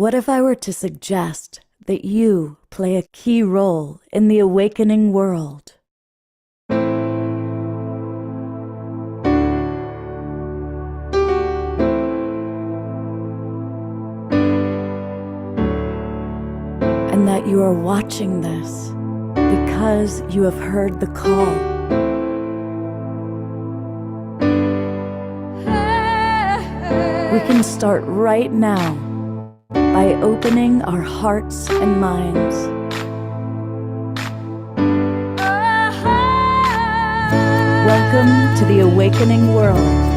What if I were to suggest that you play a key role in the awakening world? And that you are watching this because you have heard the call. We can start right now by opening our hearts and minds. Welcome to the awakening world.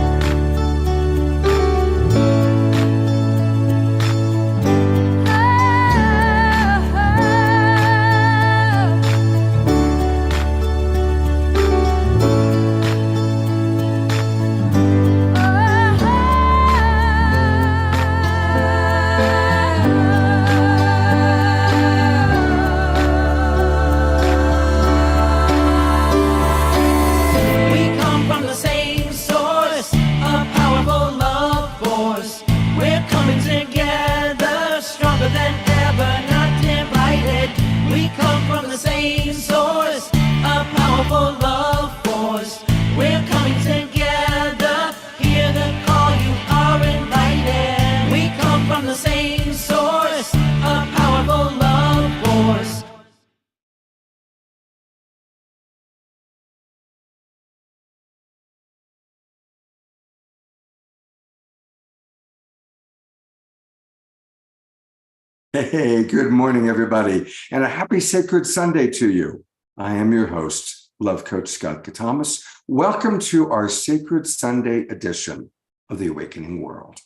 Hey, good morning, everybody, and a happy Sacred Sunday to you. I am your host, Love Coach Scott Thomas. Welcome to our Sacred Sunday edition of the Awakening World.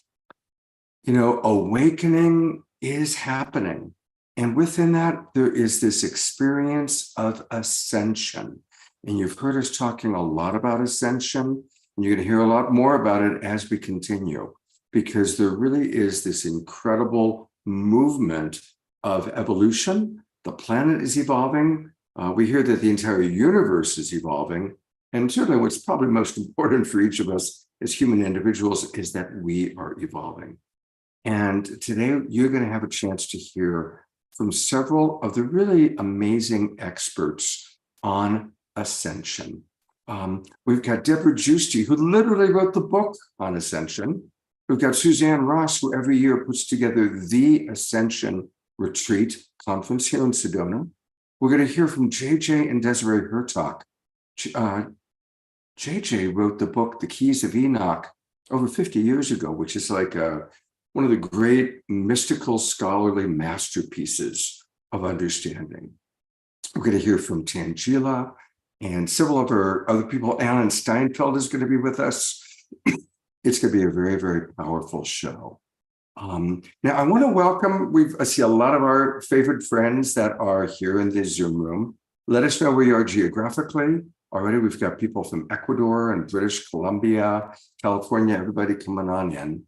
You know, awakening is happening, and within that, there is this experience of ascension. And you've heard us talking a lot about ascension, and you're going to hear a lot more about it as we continue, because there really is this incredible movement of evolution. The planet is evolving. We hear that the entire universe is evolving. And certainly what's probably most important for each of us as human individuals is that we are evolving. And today you're going to have a chance to hear from several of the really amazing experts on Ascension. We've got Deborah Giusti, who literally wrote the book on Ascension. We've got Suzanne Ross, who every year puts together the Ascension Retreat Conference here in Sedona. We're going to hear from JJ and Desiree Hertog. JJ wrote the book, The Keys of Enoch, over 50 years ago, which is like one of the great mystical scholarly masterpieces of understanding. We're going to hear from Tangela and several of our other people. Alan Steinfeld is going to be with us. It's going to be a very, very powerful show. Now, I want to welcome, I see a lot of our favorite friends that are here in this Zoom room. Let us know where you are geographically. Already, we've got people from Ecuador and British Columbia, California, everybody coming on in.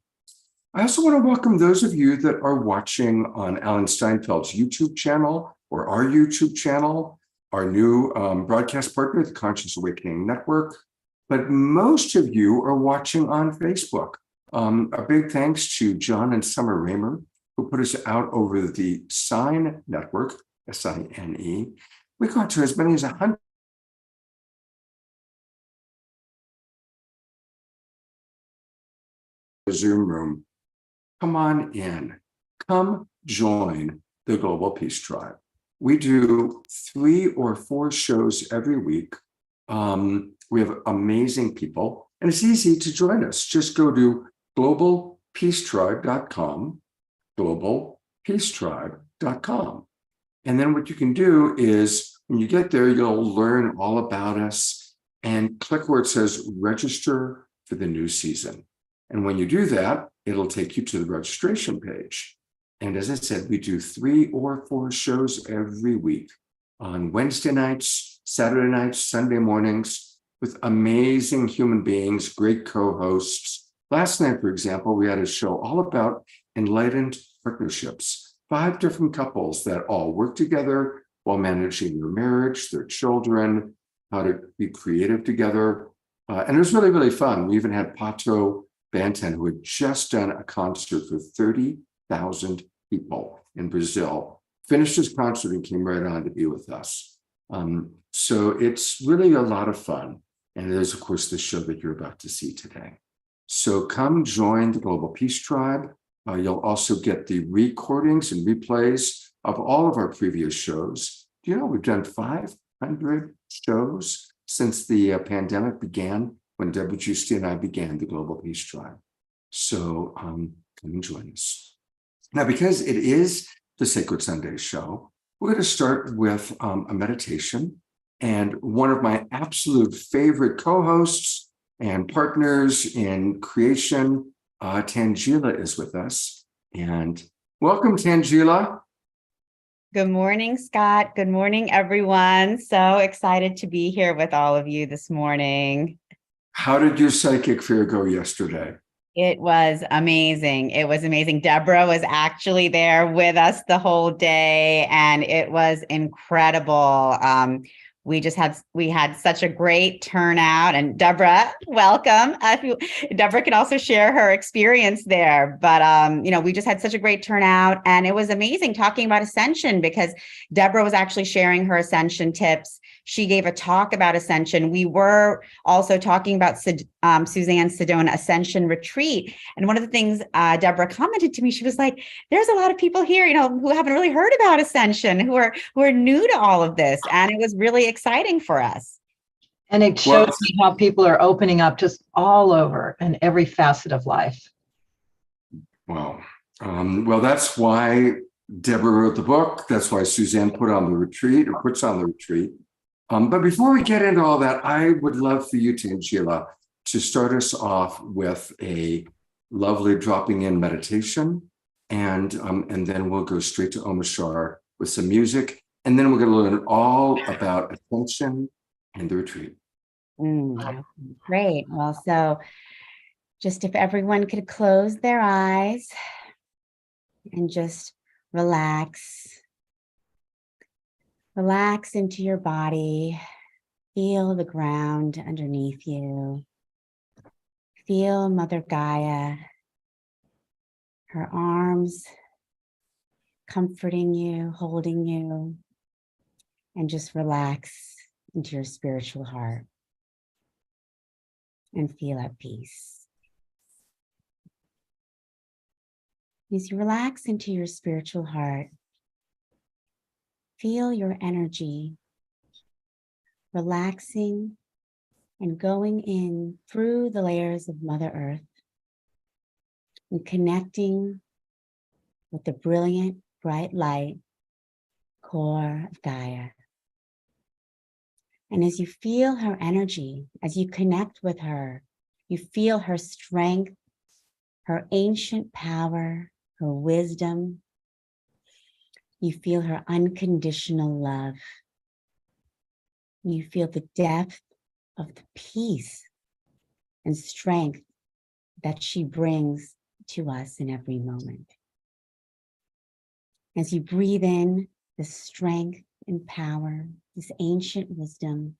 I also want to welcome those of you that are watching on Alan Steinfeld's YouTube channel or our YouTube channel, our new broadcast partner, the Conscious Awakening Network. But most of you are watching on Facebook. A big thanks to John and Summer Raymer, who put us out over the Sign Network, S-I-N-E. We got to as many as 100 Zoom room. Come on in. Come join the Global Peace Tribe. We do 3 or 4 shows every week. We have amazing people, and it's easy to join us. Just go to globalpeacetribe.com, globalpeacetribe.com. And then what you can do is, when you get there, you'll learn all about us and click where it says register for the new season. And when you do that, it'll take you to the registration page. And as I said, we do 3 or 4 shows every week on Wednesday nights, Saturday nights, Sunday mornings, with amazing human beings, great co-hosts. Last night, for example, we had a show all about enlightened partnerships, 5 different couples that all work together while managing their marriage, their children, how to be creative together. And it was really, really fun. We even had Pato Banton, who had just done a concert for 30,000 people in Brazil, finished his concert and came right on to be with us. So it's really a lot of fun. And there's, of course, the show that you're about to see today. So come join the Global Peace Tribe. You'll also get the recordings and replays of all of our previous shows. Do you know we've done 500 shows since the pandemic began, when Deborah Giusti and I began the Global Peace Tribe. So come and join us. Now, because it is the Sacred Sunday show, we're going to start with a meditation. And one of my absolute favorite co-hosts and partners in creation, Tangela, is with us. And welcome, Tangela. Good morning, Scott. Good morning, everyone. So excited to be here with all of you this morning. How did your psychic fair go yesterday? It was amazing. It was amazing. Deborah was actually there with us the whole day, and it was incredible. We had such a great turnout, and Deborah, welcome. Deborah can also share her experience there, but we just had such a great turnout, and it was amazing talking about Ascension, because Deborah was actually sharing her Ascension tips. She gave a talk about Ascension. We were also talking about Suzanne's Sedona Ascension retreat. And one of the things Deborah commented to me, she was like, there's a lot of people here, who haven't really heard about Ascension, who are new to all of this. And it was really exciting for us. And it shows me how people are opening up just all over in every facet of life. Wow. Well, that's why Deborah wrote the book. That's why Suzanne puts on the retreat. But before we get into all that, I would love for you, Tangela, to start us off with a lovely dropping in meditation. And then we'll go straight to Omashar with some music. And then we're going to learn all about Ascension and the retreat. Great. Well, so just if everyone could close their eyes and just relax. Relax into your body. Feel the ground underneath you. Feel Mother Gaia, her arms comforting you, holding you, and just relax into your spiritual heart and feel at peace. As you relax into your spiritual heart, feel your energy relaxing and going in through the layers of Mother Earth and connecting with the brilliant, bright light core of Gaia. And as you feel her energy, as you connect with her, you feel her strength, her ancient power, her wisdom. You feel her unconditional love. You feel the depth of the peace and strength that she brings to us in every moment. As you breathe in this strength and power, this ancient wisdom,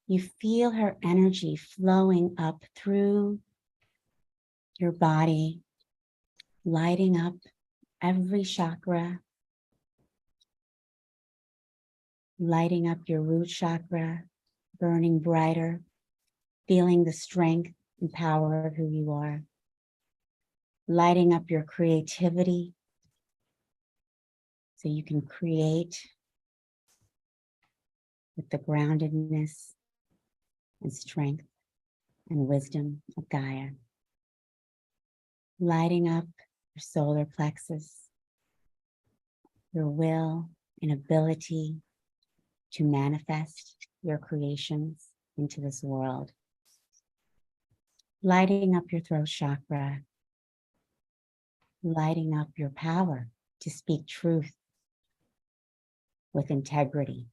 you feel her energy flowing up through your body, lighting up every chakra, lighting up your root chakra, burning brighter, feeling the strength and power of who you are, lighting up your creativity so you can create with the groundedness and strength and wisdom of Gaia, lighting up your solar plexus, your will and ability to manifest your creations into this world, lighting up your throat chakra, lighting up your power to speak truth with integrity,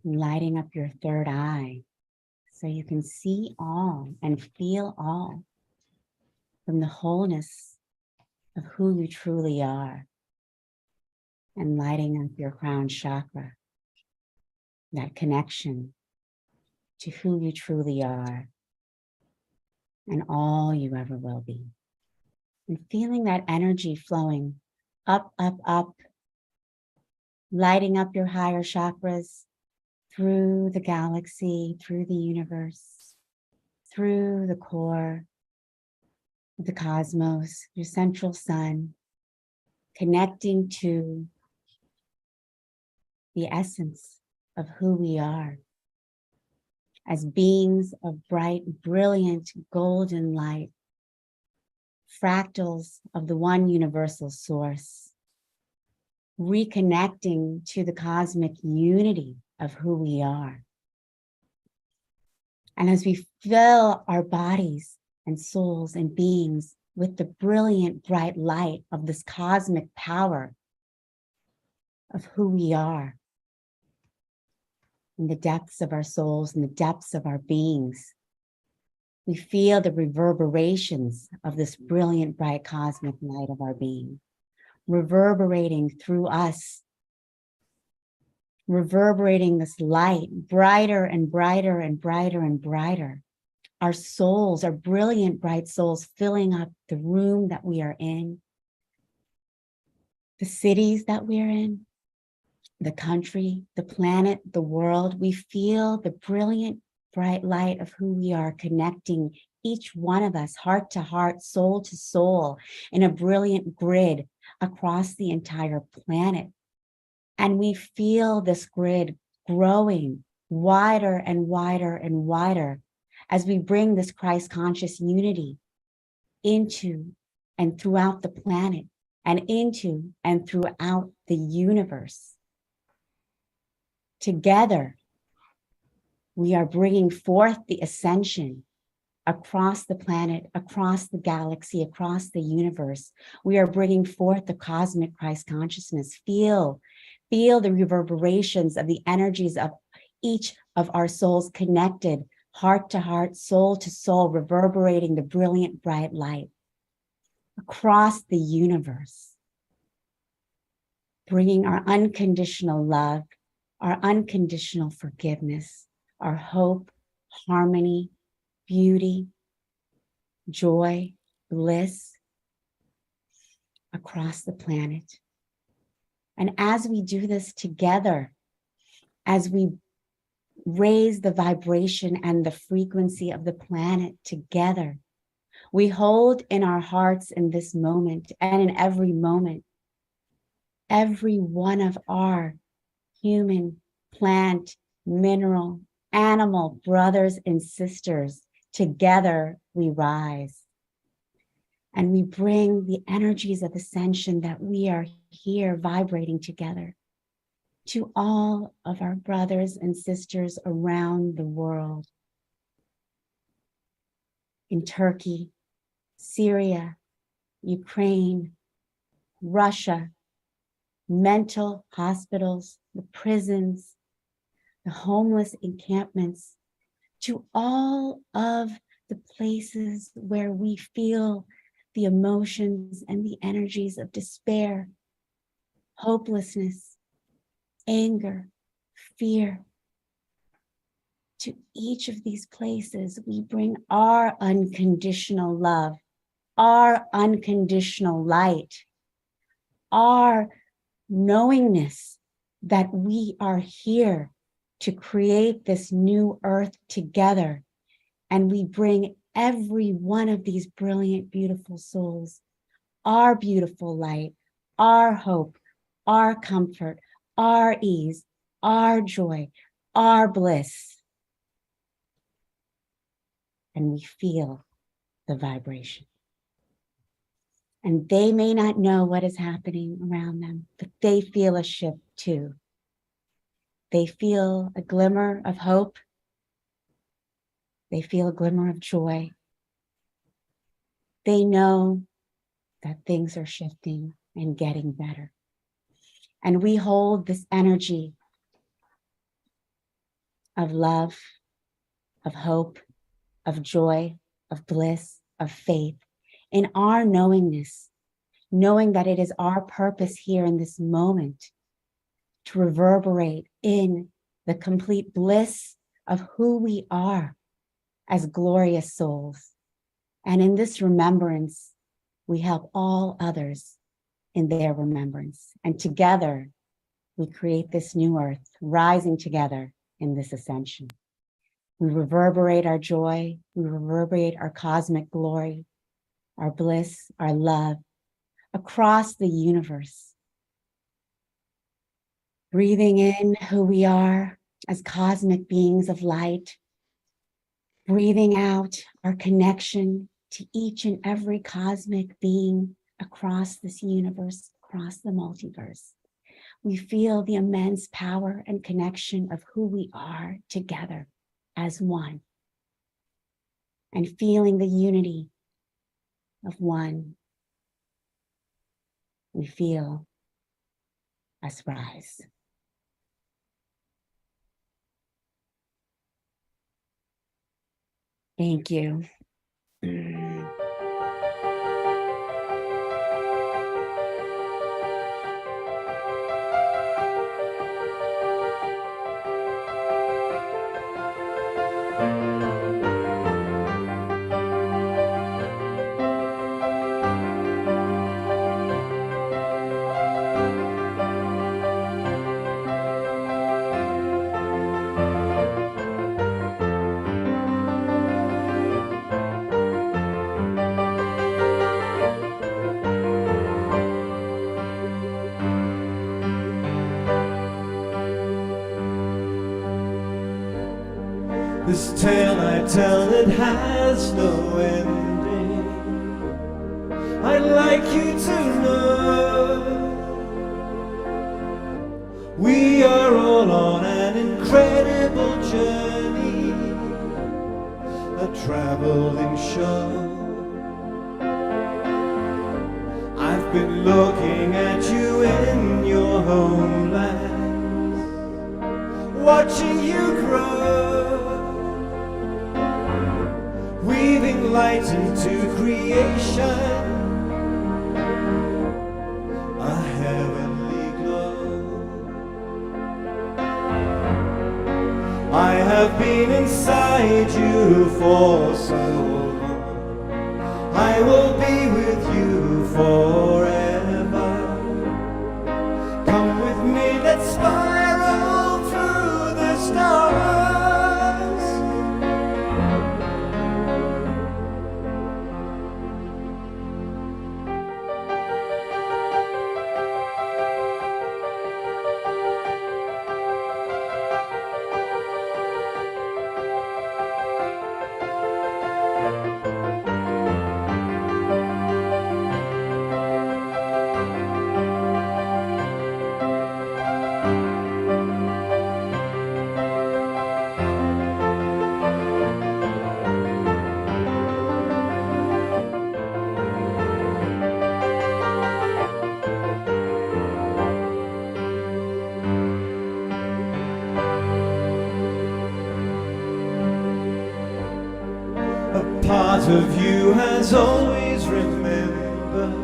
lighting up your third eye so you can see all and feel all from the wholeness of who you truly are, and lighting up your crown chakra, that connection to who you truly are and all you ever will be. and feeling that energy flowing up, up, up, lighting up your higher chakras through the galaxy, through the universe, through the core of the cosmos, your central sun, connecting to the essence of who we are as beings of bright, brilliant, golden light, fractals of the one universal source, reconnecting to the cosmic unity of who we are. And as we fill our bodies and souls and beings with the brilliant, bright light of this cosmic power of who we are, in the depths of our souls, in the depths of our beings, we feel the reverberations of this brilliant, bright cosmic light of our being, reverberating through us, reverberating this light brighter and brighter and brighter and brighter. Our souls, our brilliant, bright souls, filling up the room that we are in, the cities that we are in, the country, the planet, the world. We feel the brilliant, bright light of who we are connecting each one of us, heart to heart, soul to soul, in a brilliant grid across the entire planet. And we feel this grid growing wider and wider and wider as we bring this Christ conscious unity into and throughout the planet and into and throughout the universe. Together, we are bringing forth the ascension across the planet, across the galaxy, across the universe. We are bringing forth the cosmic Christ consciousness. Feel the reverberations of the energies of each of our souls connected, heart to heart, soul to soul, reverberating the brilliant, bright light across the universe, bringing our unconditional love, our unconditional forgiveness, our hope, harmony, beauty, joy, bliss across the planet. And as we do this together, as we raise the vibration and the frequency of the planet together, we hold in our hearts in this moment and in every moment, every one of our human, plant, mineral, animal brothers and sisters. Together we rise. And we bring the energies of ascension that we are here vibrating together to all of our brothers and sisters around the world. In Turkey, Syria, Ukraine, Russia, mental hospitals, the prisons, the homeless encampments, to all of the places where we feel the emotions and the energies of despair, hopelessness, anger, fear. To each of these places, we bring our unconditional love, our unconditional light, our knowingness that we are here to create this new earth together. And we bring every one of these brilliant, beautiful souls, our beautiful light, our hope, our comfort, our ease, our joy, our bliss. And we feel the vibration. And they may not know what is happening around them, but they feel a shift too. They feel a glimmer of hope. They feel a glimmer of joy. They know that things are shifting and getting better. And we hold this energy of love, of hope, of joy, of bliss, of faith in our knowingness, knowing that it is our purpose here in this moment to reverberate in the complete bliss of who we are as glorious souls. And in this remembrance we help all others in their remembrance. And together, we create this new earth, rising together in this ascension. We reverberate our joy, we reverberate our cosmic glory, our bliss, our love across the universe. Breathing in who we are as cosmic beings of light, breathing out our connection to each and every cosmic being across this universe, across the multiverse. We feel the immense power and connection of who we are together as one, and feeling the unity of one. We feel us rise. Thank you. This tale I tell, it has no ending. I'd like you to know we are all on an incredible journey, a traveling show. I've been looking at you in your homeland, watching you grow, weaving light into creation, a heavenly glow. I have been inside you for so long, I will be with you forever. Come with me, let's spiral through the stars. Part of you has always remembered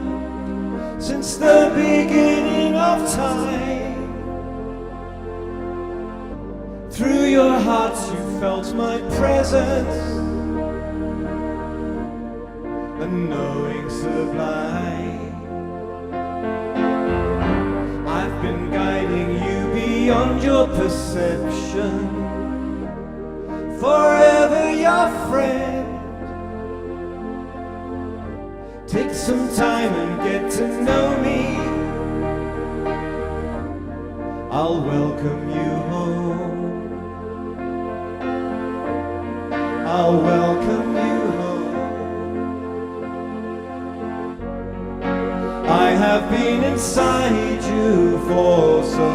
since the beginning of time. Through your hearts you felt my presence, a knowing sublime. I've been guiding you beyond your perception, forever your friend. Take some time and get to know me, I'll welcome you home, I'll welcome you home. I have been inside you for so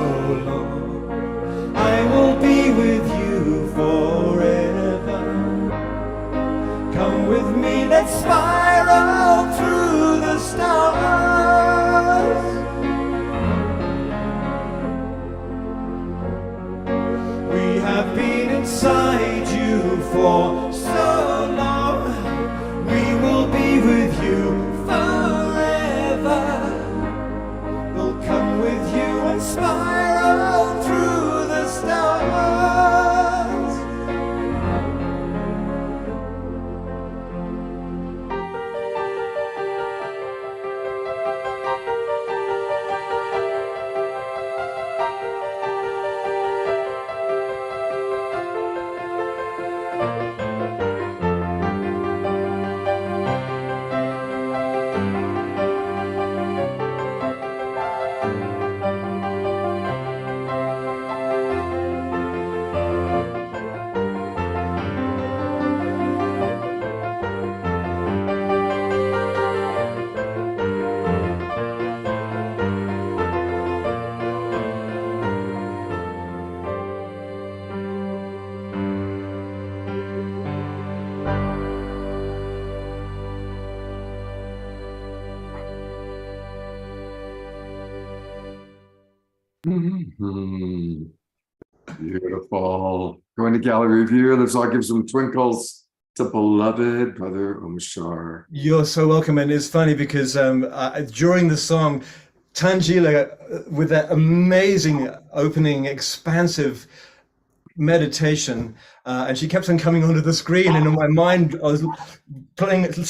long, I will be with you forever. Come with me, let's spiral through the stars. We have been inside you for so long, we will be with you forever. We'll come with you and spiral through the stars. Mhm. Beautiful. Going to gallery view. Let's all give some twinkles to beloved Brother Omashar. You're so welcome. And it's funny because during the song, Tangela, with that amazing opening, expansive meditation, and she kept on coming onto the screen, and in my mind I was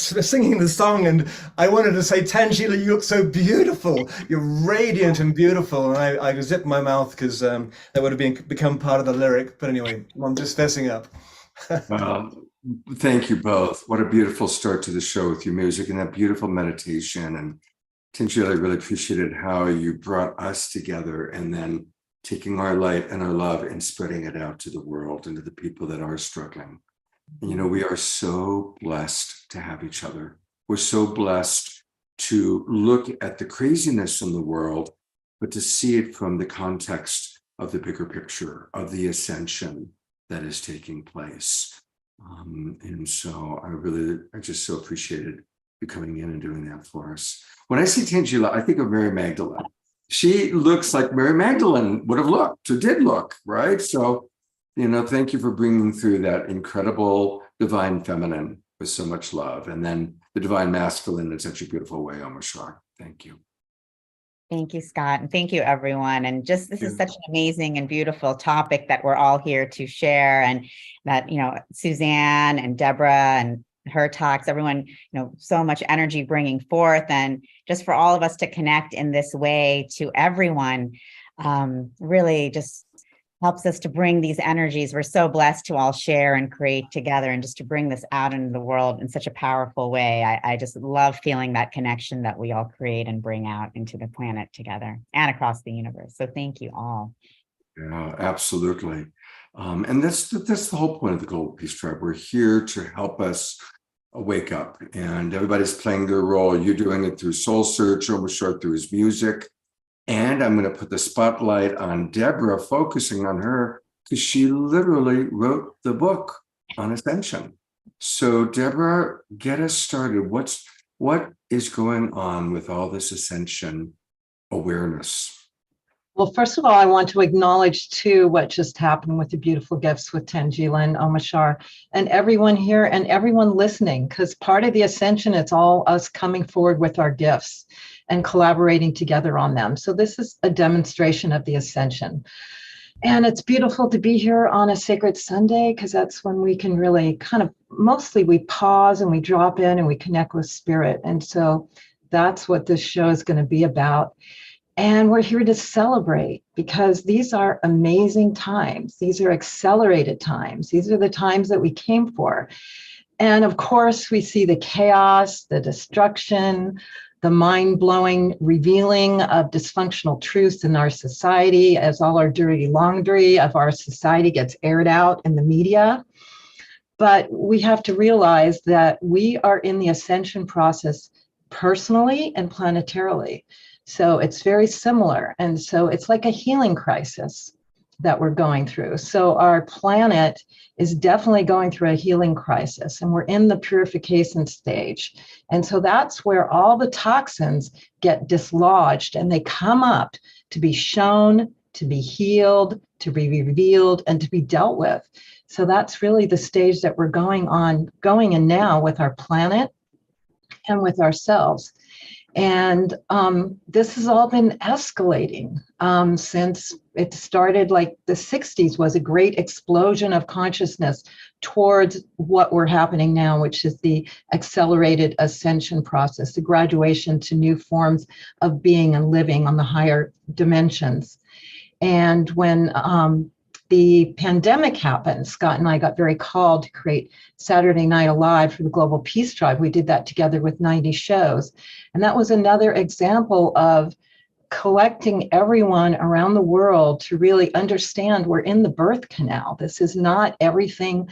singing the song, and I wanted to say, Tangela, you look so beautiful, you're radiant and beautiful, and I zipped my mouth because that would have become part of the lyric. But anyway, I'm just fessing up. Thank you both. What a beautiful start to the show with your music and that beautiful meditation. And Tangela, I really appreciated how you brought us together and then taking our light and our love and spreading it out to the world and to the people that are struggling. And, you know, we are so blessed to have each other. We're so blessed to look at the craziness in the world, but to see it from the context of the bigger picture of the ascension that is taking place. And so I just so appreciated you coming in and doing that for us. When I see Tangela, I think of Mary Magdalene. She looks like Mary Magdalene would have looked or did look, right? So, you know, thank you for bringing through that incredible divine feminine with so much love. And then the divine masculine in such a beautiful way, Omashar. Thank you. Thank you, Scott. And thank you, everyone. And just, this is such an amazing and beautiful topic that we're all here to share. And that, you know, Suzanne and Deborah and her talks, everyone, you know, so much energy bringing forth, and just for all of us to connect in this way to everyone, really just helps us to bring these energies. We're so blessed to all share and create together, and just to bring this out into the world in such a powerful way. I just love feeling that connection that we all create and bring out into the planet together and across the universe. So thank you all. Yeah, absolutely. And that's the whole point of the Global Peace Tribe. We're here to help us wake up, and everybody's playing their role. You're doing it through Soul Search, Omashar through his music. And I'm going to put the spotlight on Deborah, focusing on her, because she literally wrote the book on Ascension. So Deborah, get us started. What is going on with all this Ascension awareness? Well, first of all, I want to acknowledge too what just happened with the beautiful gifts with Tangela and Omashar, and everyone here and everyone listening, because part of the Ascension, it's all us coming forward with our gifts and collaborating together on them. So this is a demonstration of the Ascension. And it's beautiful to be here on a Sacred Sunday, because that's when we can really kind of, mostly we pause and we drop in and we connect with spirit. And so that's what this show is going to be about. And we're here to celebrate, because these are amazing times. These are accelerated times. These are the times that we came for. And of course, we see the chaos, the destruction, the mind-blowing revealing of dysfunctional truths in our society, as all our dirty laundry of our society gets aired out in the media. But we have to realize that we are in the ascension process personally and planetarily. So it's very similar. And so it's like a healing crisis that we're going through. So our planet is definitely going through a healing crisis, and we're in the purification stage. And so that's where all the toxins get dislodged, and they come up to be shown, to be healed, to be revealed, and to be dealt with. So that's really the stage that we're going in now with our planet and with ourselves. And this has all been escalating since it started. Like the 60s was a great explosion of consciousness towards what we're happening now, which is the accelerated ascension process, the graduation to new forms of being and living on the higher dimensions. And when the pandemic happened, Scott and I got very called to create Saturday Night Alive for the Global Peace Tribe. We did that together with 90 shows. And that was another example of collecting everyone around the world to really understand we're in the birth canal. This is not everything.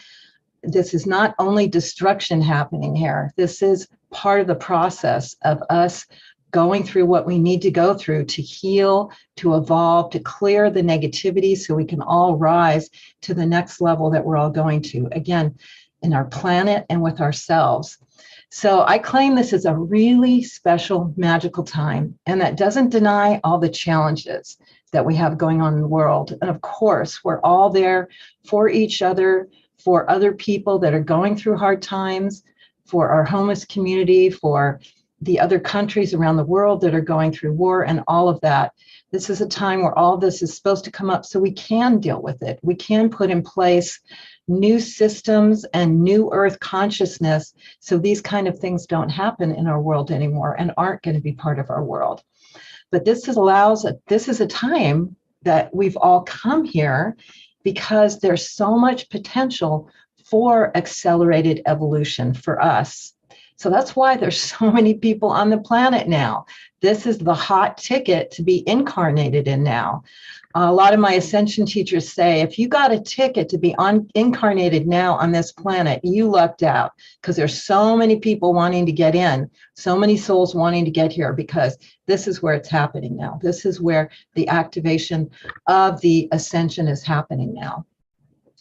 This is not only destruction happening here. This is part of the process of us going through what we need to go through to heal, to evolve, to clear the negativity so we can all rise to the next level that we're all going to, again, in our planet and with ourselves. So I claim this is a really special, magical time, and that doesn't deny all the challenges. that we have going on in the world. And of course, we're all there for each other, for other people that are going through hard times, for our homeless community, for the other countries around the world that are going through war and all of that. This is a time where all this is supposed to come up so we can deal with it. We can put in place new systems and new earth consciousness so these kind of things don't happen in our world anymore and aren't going to be part of our world. But this is a time that we've all come here because there's so much potential for accelerated evolution for us. So that's why there's so many people on the planet now. This is the hot ticket to be incarnated in now. A lot of my Ascension teachers say, if you got a ticket to be incarnated now on this planet, you lucked out, because there's so many people wanting to get in, so many souls wanting to get here, because this is where it's happening now. This is where the activation of the Ascension is happening now.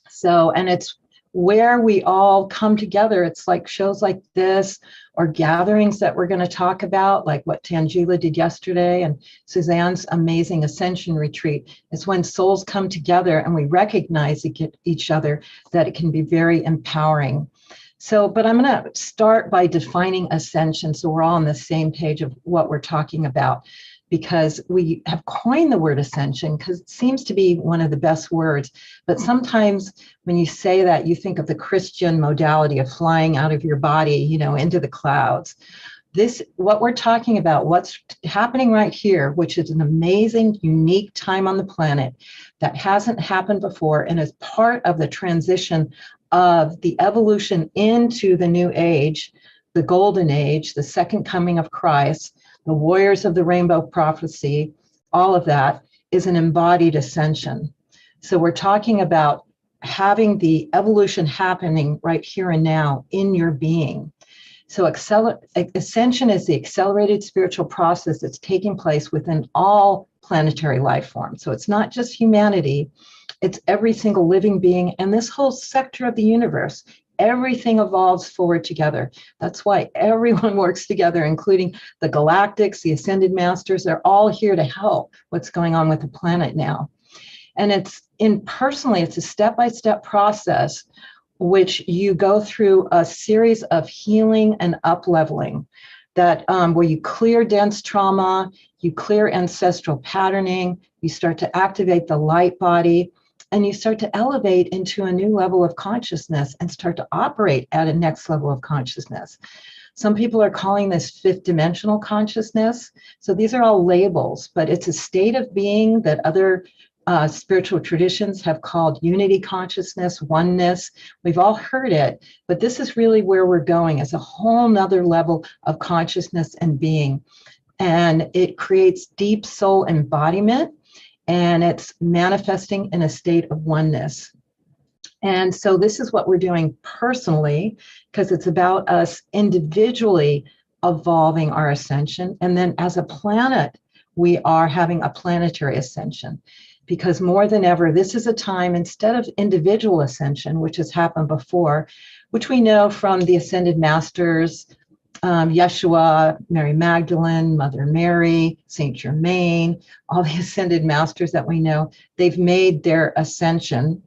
So, and it's where we all come together. It's like shows like this, or gatherings that we're going to talk about, like what Tangela did yesterday and Suzanne's amazing Ascension retreat. It's when souls come together and we recognize each other, that it can be very empowering. So, but I'm going to start by defining Ascension so we're all on the same page of what we're talking about, because we have coined the word Ascension because it seems to be one of the best words. But sometimes when you say that, you think of the Christian modality of flying out of your body, you know, into the clouds. What we're talking about, what's happening right here, which is an amazing, unique time on the planet that hasn't happened before and is part of the transition of the evolution into the new age, the golden age, the second coming of Christ, the warriors of the rainbow prophecy, all of that is an embodied ascension. So we're talking about having the evolution happening right here and now in your being. So ascension is the accelerated spiritual process that's taking place within all planetary life forms. So it's not just humanity, it's every single living being and this whole sector of the universe. Everything evolves forward together. That's why everyone works together, including the galactics, the ascended masters. They're all here to help what's going on with the planet now. And it's a step-by-step process, which you go through a series of healing and up-leveling that where you clear dense trauma, you clear ancestral patterning, you start to activate the light body, and you start to elevate into a new level of consciousness and start to operate at a next level of consciousness. Some people are calling this fifth dimensional consciousness. So these are all labels, but it's a state of being that other spiritual traditions have called unity consciousness, oneness. We've all heard it, but this is really where we're going, as a whole nother level of consciousness and being. And it creates deep soul embodiment, and it's manifesting in a state of oneness. And so this is what we're doing personally, because it's about us individually evolving our ascension. And then as a planet, we are having a planetary ascension, because more than ever, this is a time, instead of individual ascension, which has happened before, which we know from the ascended masters, Yeshua, Mary Magdalene, Mother Mary, Saint Germain, all the ascended masters that we know, they've made their ascension.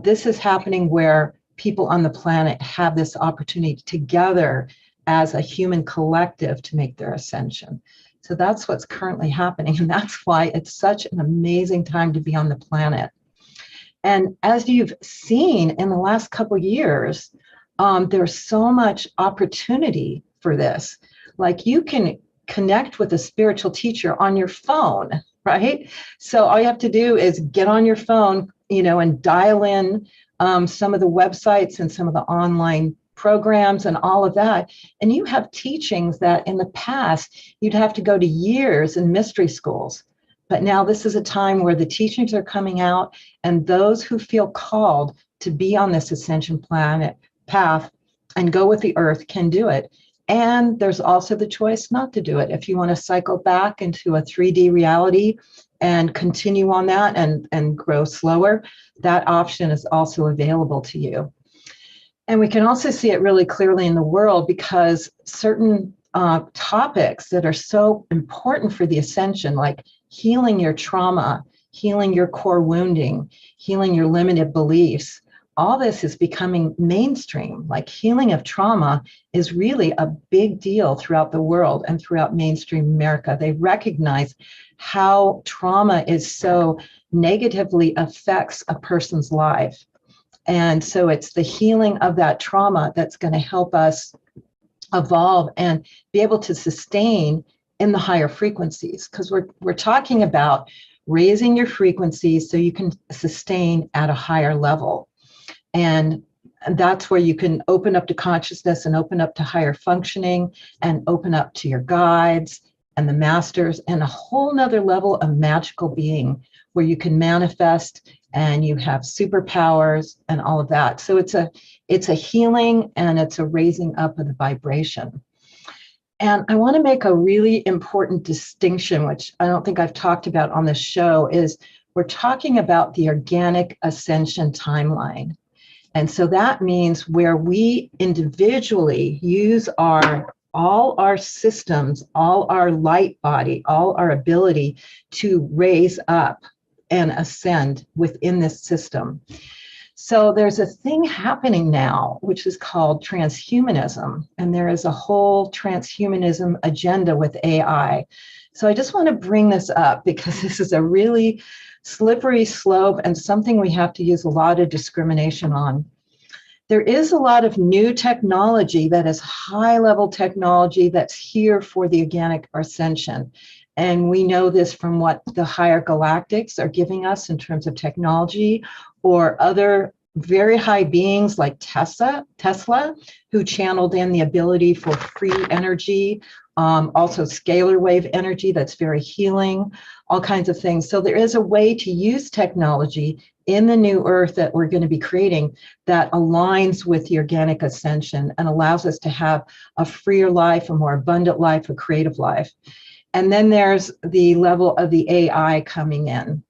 This is happening where people on the planet have this opportunity together as a human collective to make their ascension. So that's what's currently happening. And that's why it's such an amazing time to be on the planet. And as you've seen in the last couple of years, there's so much opportunity for this. Like, you can connect with a spiritual teacher on your phone, right? So all you have to do is get on your phone, you know, and dial in some of the websites and some of the online programs and all of that. And you have teachings that in the past, you'd have to go to years in mystery schools. But now this is a time where the teachings are coming out, and those who feel called to be on this ascension planet path and go with the earth can do it. And there's also the choice not to do it. If you want to cycle back into a 3D reality and continue on that and grow slower, that option is also available to you. And we can also see it really clearly in the world, because certain topics that are so important for the ascension, like healing your trauma, healing your core wounding, healing your limited beliefs. All this is becoming mainstream. Like healing of trauma is really a big deal throughout the world and throughout mainstream America. They recognize how trauma is so negatively affects a person's life. And so it's the healing of that trauma that's going to help us evolve and be able to sustain in the higher frequencies, because we're talking about raising your frequencies so you can sustain at a higher level. And that's where you can open up to consciousness and open up to higher functioning and open up to your guides and the masters and a whole nother level of magical being where you can manifest and you have superpowers and all of that. So it's a healing and it's a raising up of the vibration. And I want to make a really important distinction, which I don't think I've talked about on this show, is we're talking about the organic ascension timeline. And so that means where we individually use all our systems, all our light body, all our ability to raise up and ascend within this system. So there's a thing happening now, which is called transhumanism. And there is a whole transhumanism agenda with AI. So I just want to bring this up because this is a really slippery slope and something we have to use a lot of discrimination on. There is a lot of new technology that is high-level technology that's here for the organic ascension. And we know this from what the higher galactics are giving us in terms of technology, or other very high beings like Tesla, who channeled in the ability for free energy, also scalar wave energy that's very healing, all kinds of things. So there is a way to use technology in the new earth that we're going to be creating that aligns with the organic ascension and allows us to have a freer life, a more abundant life, a creative life. And then there's the level of the AI coming in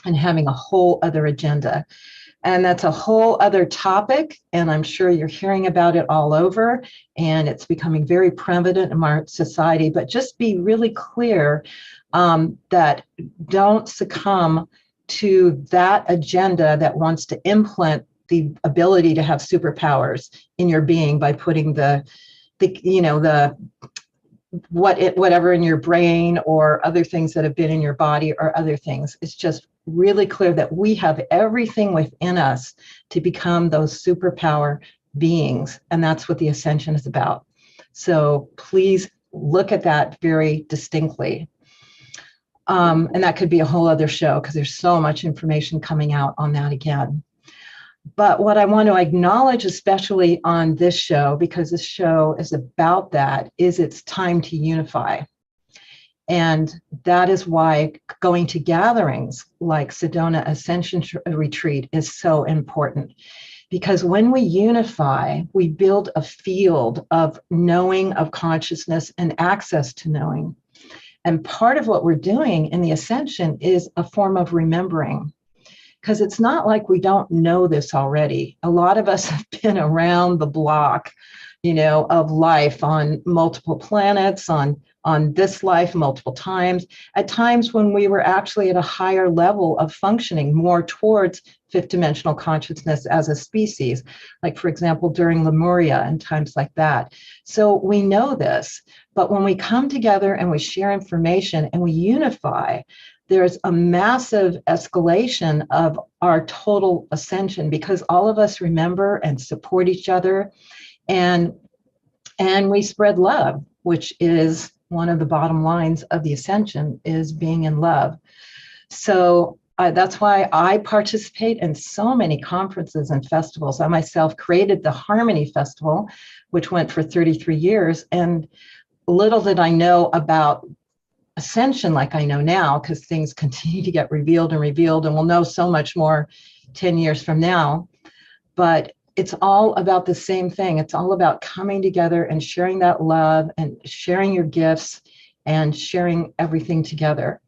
and having a whole other agenda. And that's a whole other topic. And I'm sure you're hearing about it all over. And it's becoming very prevalent in our society. But just be really clear that don't succumb to that agenda that wants to implant the ability to have superpowers in your being by putting whatever in your brain or other things that have been in your body or other things. It's just really clear that we have everything within us to become those superpower beings. And that's what the ascension is about. So please look at that very distinctly. And that could be a whole other show because there's so much information coming out on that again. But what I want to acknowledge, especially on this show, because this show is about that, is it's time to unify. And that is why going to gatherings like Sedona Ascension Retreat is so important. Because when we unify, we build a field of knowing, of consciousness, and access to knowing. And part of what we're doing in the Ascension is a form of remembering. Because it's not like we don't know this already. A lot of us have been around the block, of life on multiple planets, on this life multiple times, at times when we were actually at a higher level of functioning, more towards fifth dimensional consciousness as a species, like, for example, during Lemuria and times like that. So we know this, but when we come together and we share information and we unify, there's a massive escalation of our total ascension because all of us remember and support each other, and we spread love, which is one of the bottom lines of the ascension, is being in love. So that's why I participate in so many conferences and festivals. I myself created the Harmony Festival, which went for 33 years, and little did I know about Ascension like I know now, because things continue to get revealed, and we'll know so much more 10 years from now. But it's all about the same thing. It's all about coming together and sharing that love and sharing your gifts and sharing everything together.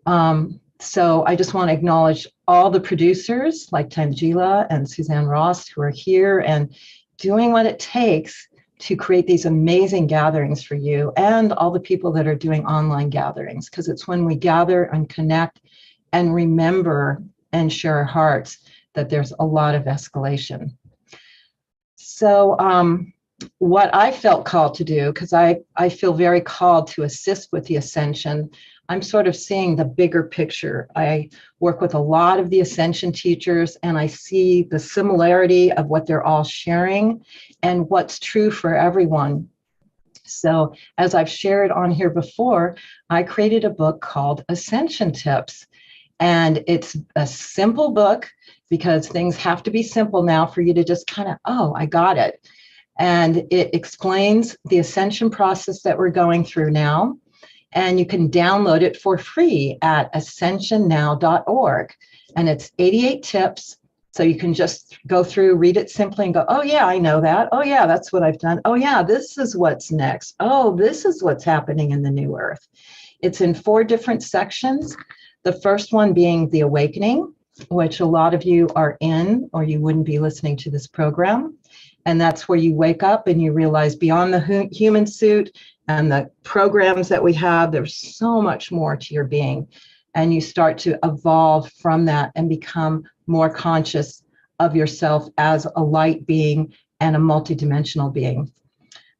So I just want to acknowledge all the producers like Tangela and Suzanne Ross who are here and doing what it takes to create these amazing gatherings for you and all the people that are doing online gatherings, because it's when we gather and connect and remember and share our hearts that there's a lot of escalation. So what I felt called to do, because I feel very called to assist with the Ascension, I'm sort of seeing the bigger picture. I work with a lot of the Ascension teachers, and I see the similarity of what they're all sharing and what's true for everyone. So as I've shared on here before, I created a book called Ascension Tips. And it's a simple book because things have to be simple now for you to just kind of, oh, I got it. And it explains the ascension process that we're going through now. And you can download it for free at ascensionnow.org. And it's 88 tips. So you can just go through, read it simply and go, oh, yeah, I know that. Oh, yeah, that's what I've done. Oh, yeah, this is what's next. Oh, this is what's happening in the new earth. It's in 4 different sections. The first one being the awakening, which a lot of you are in, or you wouldn't be listening to this program. And that's where you wake up and you realize beyond the human suit and the programs that we have, there's so much more to your being. And you start to evolve from that and become more conscious of yourself as a light being and a multidimensional being.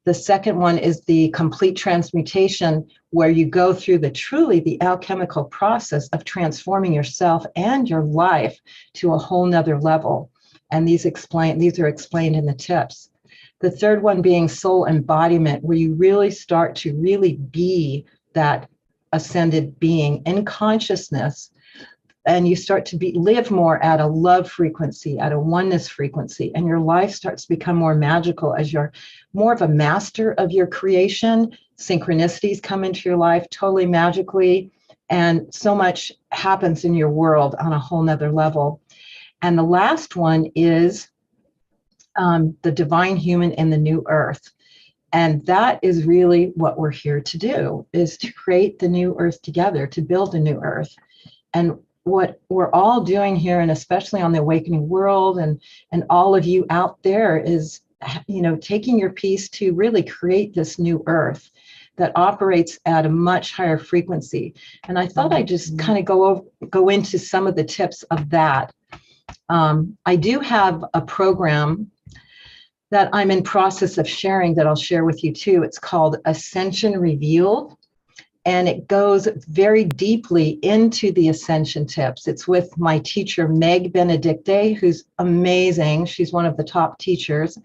The second one is the complete transmutation, where you go through the alchemical process of transforming yourself and your life to a whole nother level. And these are explained in the tips. The third one being soul embodiment, where you really start to really be that ascended being in consciousness, and you start to live more at a love frequency, at a oneness frequency, and your life starts to become more magical as you're more of a master of your creation. Synchronicities come into your life totally magically, and so much happens in your world on a whole nother level. And the last one is the divine human in the new earth. And that is really what we're here to do, is to create the new earth together, to build a new earth. And what we're all doing here, and especially on the Awakening World and all of you out there, is, you know, taking your piece to really create this new earth that operates at a much higher frequency. And I thought I'd just kind of go into some of the tips of that. I do have a program that I'm in process of sharing that I'll share with you too. It's called Ascension Revealed. And it goes very deeply into the ascension tips. It's with my teacher, Meg Benedicte, who's amazing. She's one of the top teachers.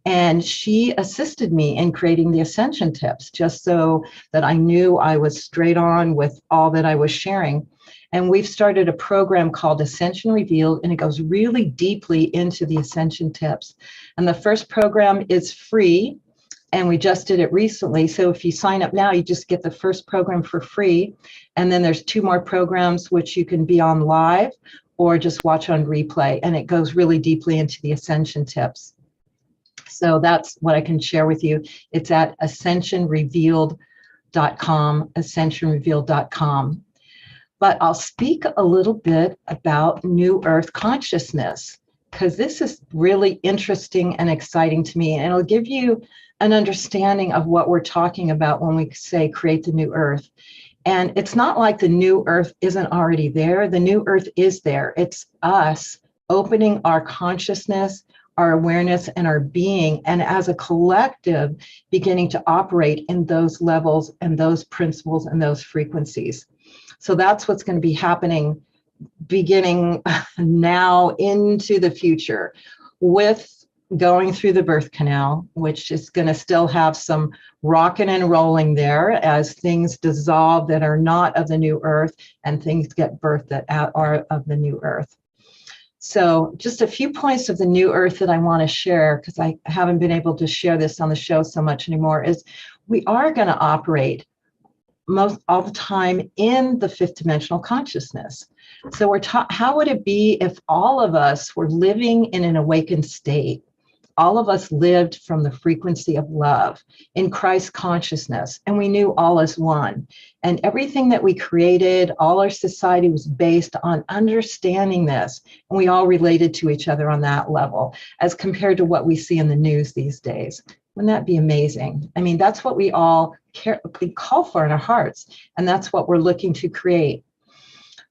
And she assisted me in creating the ascension tips, just so that I knew I was straight on with all that I was sharing. And we've started a program called Ascension Revealed, and it goes really deeply into the ascension tips. And the first program is free. And we just did it recently. So if you sign up now, you just get the first program for free. And then there's 2 more programs, which you can be on live or just watch on replay. And it goes really deeply into the ascension tips. So that's what I can share with you. It's at ascensionrevealed.com, ascensionrevealed.com. But I'll speak a little bit about New Earth consciousness, because this is really interesting and exciting to me. And it'll give you an understanding of what we're talking about when we say create the new earth. And it's not like the new earth isn't already there. The new earth is there. It's us opening our consciousness, our awareness, and our being, and as a collective beginning to operate in those levels and those principles and those frequencies. So that's what's going to be happening beginning now into the future, with going through the birth canal, which is going to still have some rocking and rolling there as things dissolve that are not of the new earth and things get birthed that are of the new earth. So just a few points of the new earth that I want to share, because I haven't been able to share this on the show so much anymore, is we are going to operate most all the time in the 5th dimensional consciousness. So we're how would it be if all of us were living in an awakened state? All of us lived from the frequency of love in Christ consciousness, and we knew all as one. And everything that we created, all our society was based on understanding this, and we all related to each other on that level, as compared to what we see in the news these days. Wouldn't that be amazing? I mean, that's what we all we call for in our hearts, and that's what we're looking to create.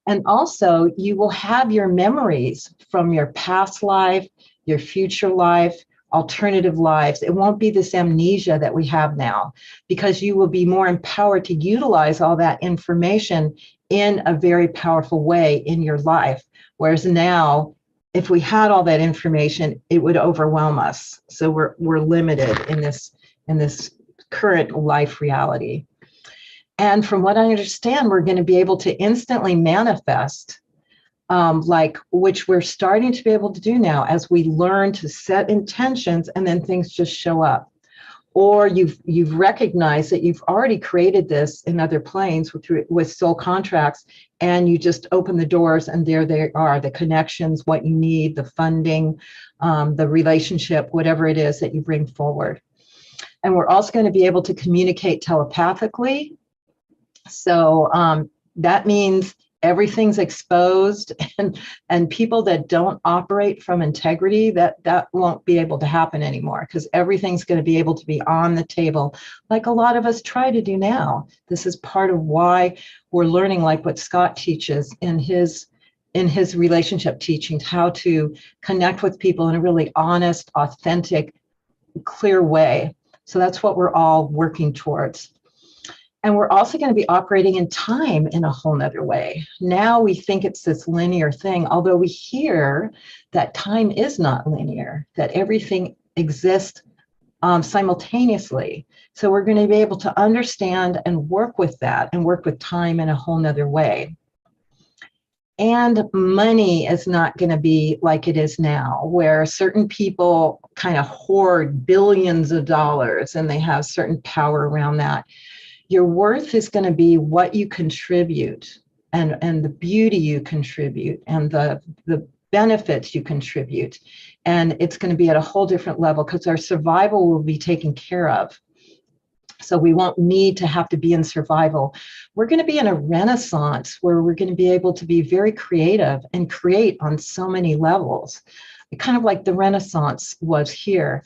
And also, you will have your memories from your past life, your future life, alternative lives. It won't be this amnesia that we have now, because you will be more empowered to utilize all that information in a very powerful way in your life. Whereas now, if we had all that information, it would overwhelm us. So we're limited in this current life reality. And from what I understand, we're going to be able to instantly manifest, which we're starting to be able to do now as we learn to set intentions, and then things just show up. Or you've recognized that you've already created this in other planes with soul contracts, and you just open the doors, and there they are, the connections, what you need, the funding, the relationship, whatever it is that you bring forward. And we're also going to be able to communicate telepathically. So that means everything's exposed, and people that don't operate from integrity, that won't be able to happen anymore, because everything's going to be able to be on the table, like a lot of us try to do now. This is part of why we're learning, like what Scott teaches in his relationship teachings, how to connect with people in a really honest, authentic, clear way. So that's what we're all working towards. And we're also going to be operating in time in a whole nother way. Now we think it's this linear thing, although we hear that time is not linear, that everything exists simultaneously. So we're going to be able to understand and work with that, and work with time in a whole nother way. And money is not going to be like it is now, where certain people kind of hoard billions of dollars and they have certain power around that. Your worth is going to be what you contribute, and the beauty you contribute, and the benefits you contribute. And it's going to be at a whole different level, because our survival will be taken care of. So we won't need to have to be in survival. We're going to be in a renaissance where we're going to be able to be very creative and create on so many levels. Kind of like the Renaissance was here,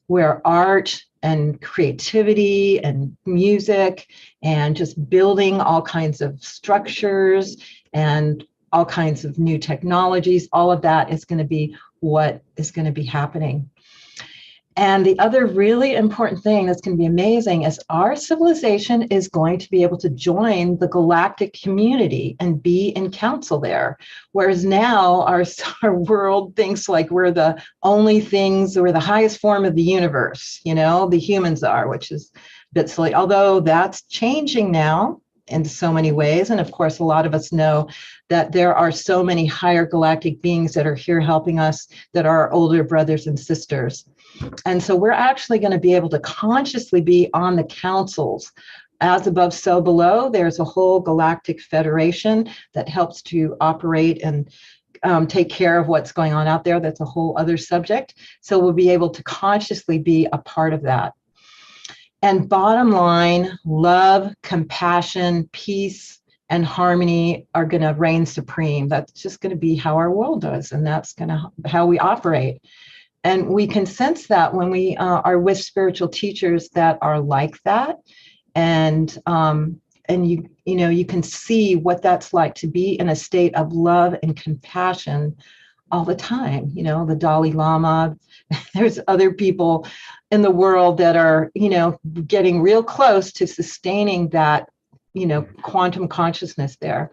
where art and creativity and music and just building all kinds of structures and all kinds of new technologies, all of that is going to be what is going to be happening. And the other really important thing that's going to be amazing is our civilization is going to be able to join the galactic community and be in council there. Whereas now our world thinks like we're the only things, we're the highest form of the universe, the humans are, which is a bit silly, although that's changing now in so many ways. And of course, a lot of us know that there are so many higher galactic beings that are here helping us, that are our older brothers and sisters. And so we're actually going to be able to consciously be on the councils. As above, so below. There's a whole galactic federation that helps to operate and take care of what's going on out there. That's a whole other subject. So we'll be able to consciously be a part of that. And bottom line, love, compassion, peace, and harmony are going to reign supreme. That's just going to be how our world does, and that's going to how we operate. And we can sense that when we are with spiritual teachers that are like that, and you can see what that's like to be in a state of love and compassion all the time. The Dalai Lama. There's other people in the world that are getting real close to sustaining that quantum consciousness there.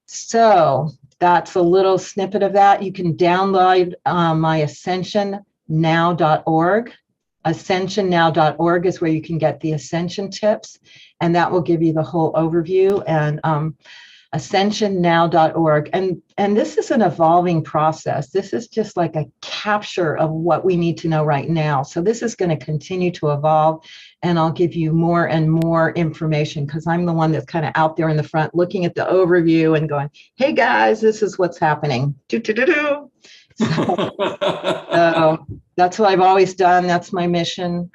So that's a little snippet of that. You can download my ascensionnow.org. Ascensionnow.org is where you can get the Ascension tips, and that will give you the whole overview. And ascensionnow.org. And this is an evolving process. This is just like a capture of what we need to know right now. So this is going to continue to evolve, and I'll give you more and more information, because I'm the one that's kind of out there in the front looking at the overview and going, hey guys, this is what's happening. So that's what I've always done. That's my mission.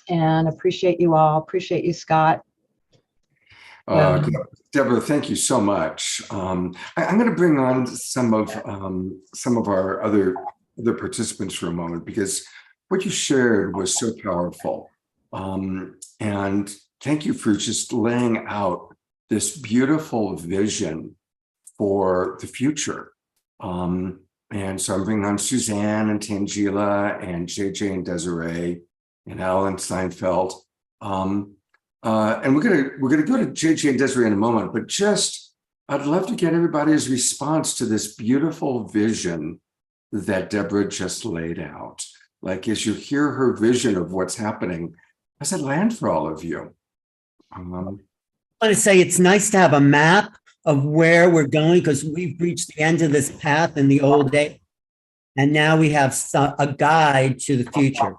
And appreciate you all. Appreciate you, Scott. Deborah, thank you so much. I'm going to bring on some of our other participants for a moment, because what you shared was so powerful. And thank you for just laying out this beautiful vision for the future. And so I'm bringing on Suzanne and Tangela and JJ and Desiree and Alan Steinfeld. And we're gonna go to JJ and Desiree in a moment, but just I'd love to get everybody's response to this beautiful vision that Deborah just laid out. Like, as you hear her vision of what's happening, how does it land for all of you? I want to say it's nice to have a map of where we're going, because we've reached the end of this path in the old day, and now we have a guide to the future.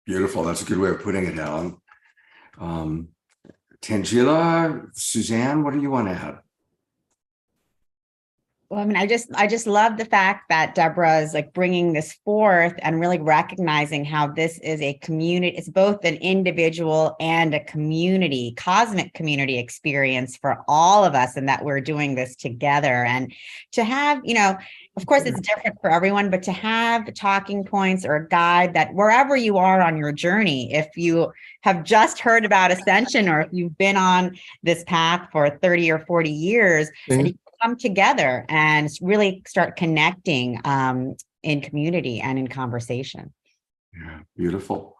Beautiful. That's a good way of putting it, Alan. Tangela, Suzanne, what do you want to add? Well, I mean, I just love the fact that Deborah is like bringing this forth and really recognizing how this is a community. It's both an individual and a community, cosmic community experience for all of us, and that we're doing this together. And to have, of course, it's different for everyone, but to have talking points or a guide that wherever you are on your journey, if you have just heard about Ascension or if you've been on this path for 30 or 40 years, and you come together and really start connecting in community and in conversation. Yeah, beautiful.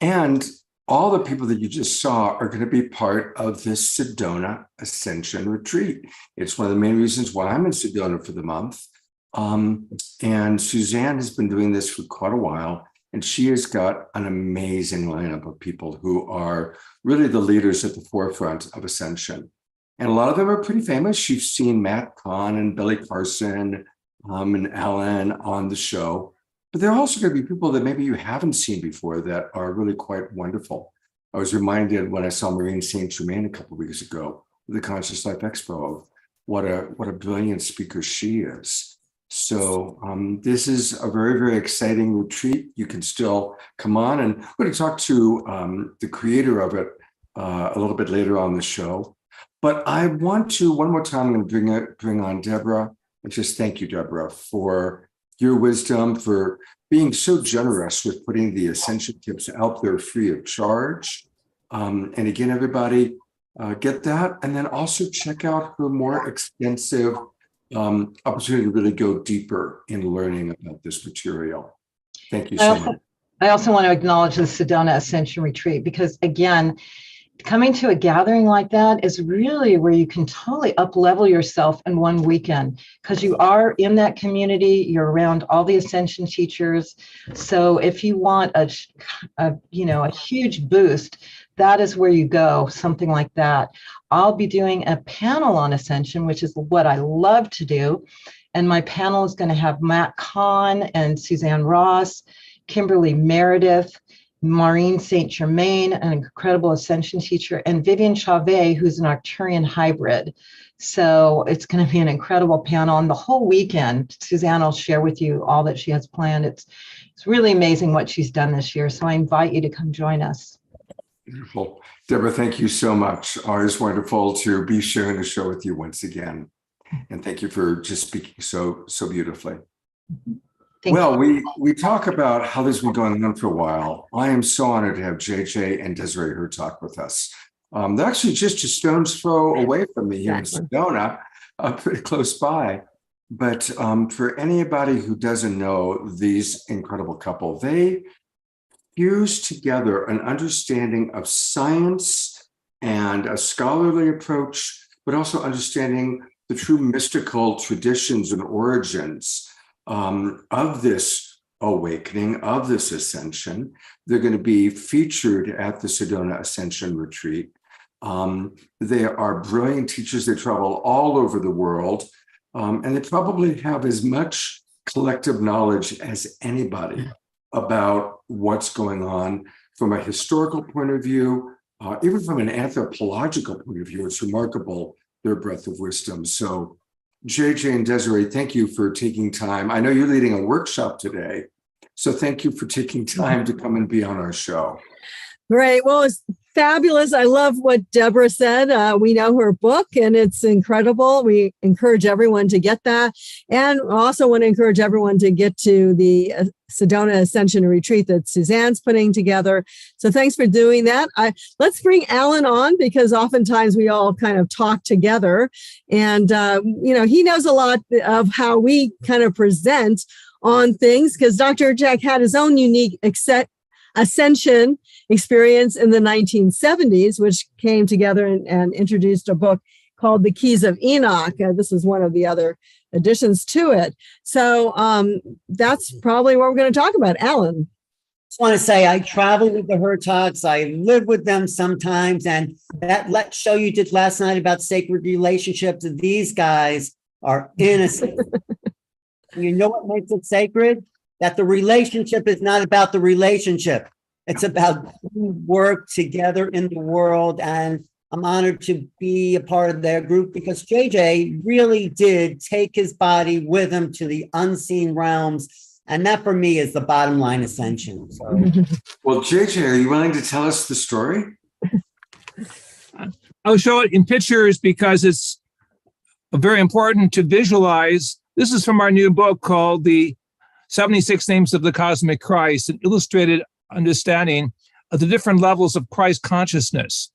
And all the people that you just saw are going to be part of this Sedona Ascension retreat. It's one of the main reasons why I'm in Sedona for the month. And Suzanne has been doing this for quite a while, and she has got an amazing lineup of people who are really the leaders at the forefront of Ascension. And a lot of them are pretty famous. You've seen Matt Kahn and Billy Carson and Alan on the show. But there are also going to be people that maybe you haven't seen before that are really quite wonderful. I was reminded when I saw Maureen St. Germain a couple of weeks ago at the Conscious Life Expo of what a brilliant speaker she is. So this is a very, very exciting retreat. You can still come on, and we're going to talk to the creator of it a little bit later on the show. But I want to, one more time, I'm going to bring on Deborah, and just thank you, Deborah, for your wisdom, for being so generous with putting the Ascension tips out there free of charge. And again, everybody, get that. And then also check out her more extensive opportunity to really go deeper in learning about this material. Thank you so much. I also want to acknowledge the Sedona Ascension Retreat, because again, coming to a gathering like that is really where you can totally up-level yourself in one weekend, because you are in that community, you're around all the Ascension teachers. So if you want a huge boost, that is where you go, something like that. I'll be doing a panel on Ascension, which is what I love to do. And my panel is going to have Matt Kahn and Suzanne Ross, Kimberly Meredith, Maureen St. Germain, an incredible Ascension teacher, and Vivian Chavez, who's an Arcturian hybrid. So it's going to be an incredible panel. And the whole weekend, Suzanne will share with you all that she has planned. It's really amazing what she's done this year. So I invite you to come join us. Beautiful. Deborah, thank you so much. Always wonderful to be sharing the show with you once again. And thank you for just speaking so beautifully. Well, we talk about how this has been going on for a while. I am so honored to have JJ and Desiree here talk with us. They're actually just a stone's throw away from me here in Sedona, pretty close by. But for anybody who doesn't know these incredible couple, they fuse together an understanding of science and a scholarly approach, but also understanding the true mystical traditions and origins of this awakening, of this ascension. They're going to be featured at the Sedona Ascension Retreat. They are brilliant teachers. They travel all over the world, and they probably have as much collective knowledge as anybody about what's going on from a historical point of view, even from an anthropological point of view. It's remarkable, their breadth of wisdom. So JJ and Desiree, thank you for taking time. I know you're leading a workshop today, so thank you for taking time to come and be on our show. Great. Well, Fabulous. I love what Deborah said. We know her book and it's incredible. We encourage everyone to get that. And also want to encourage everyone to get to the Sedona Ascension Retreat that Suzanne's putting together. So thanks for doing that. Let's bring Alan on because oftentimes we all kind of talk together. And, he knows a lot of how we kind of present on things because Dr. Jack had his own unique Ascension experience in the 1970s, which came together and introduced a book called The Keys of Enoch. This is one of the other additions to it. So that's probably what we're going to talk about. Alan. Just want to say I travel with the Hertogs. I live with them sometimes. And that show you did last night about sacred relationships, these guys are innocent. You know what makes it sacred? That the relationship is not about the relationship. It's about work together in the world. And I'm honored to be a part of their group because JJ really did take his body with him to the unseen realms. And that for me is the bottom line ascension. So. Well, JJ, are you willing to tell us the story? I'll show it in pictures because it's very important to visualize. This is from our new book called The 76 Names of the Cosmic Christ, an illustrated understanding of the different levels of Christ consciousness.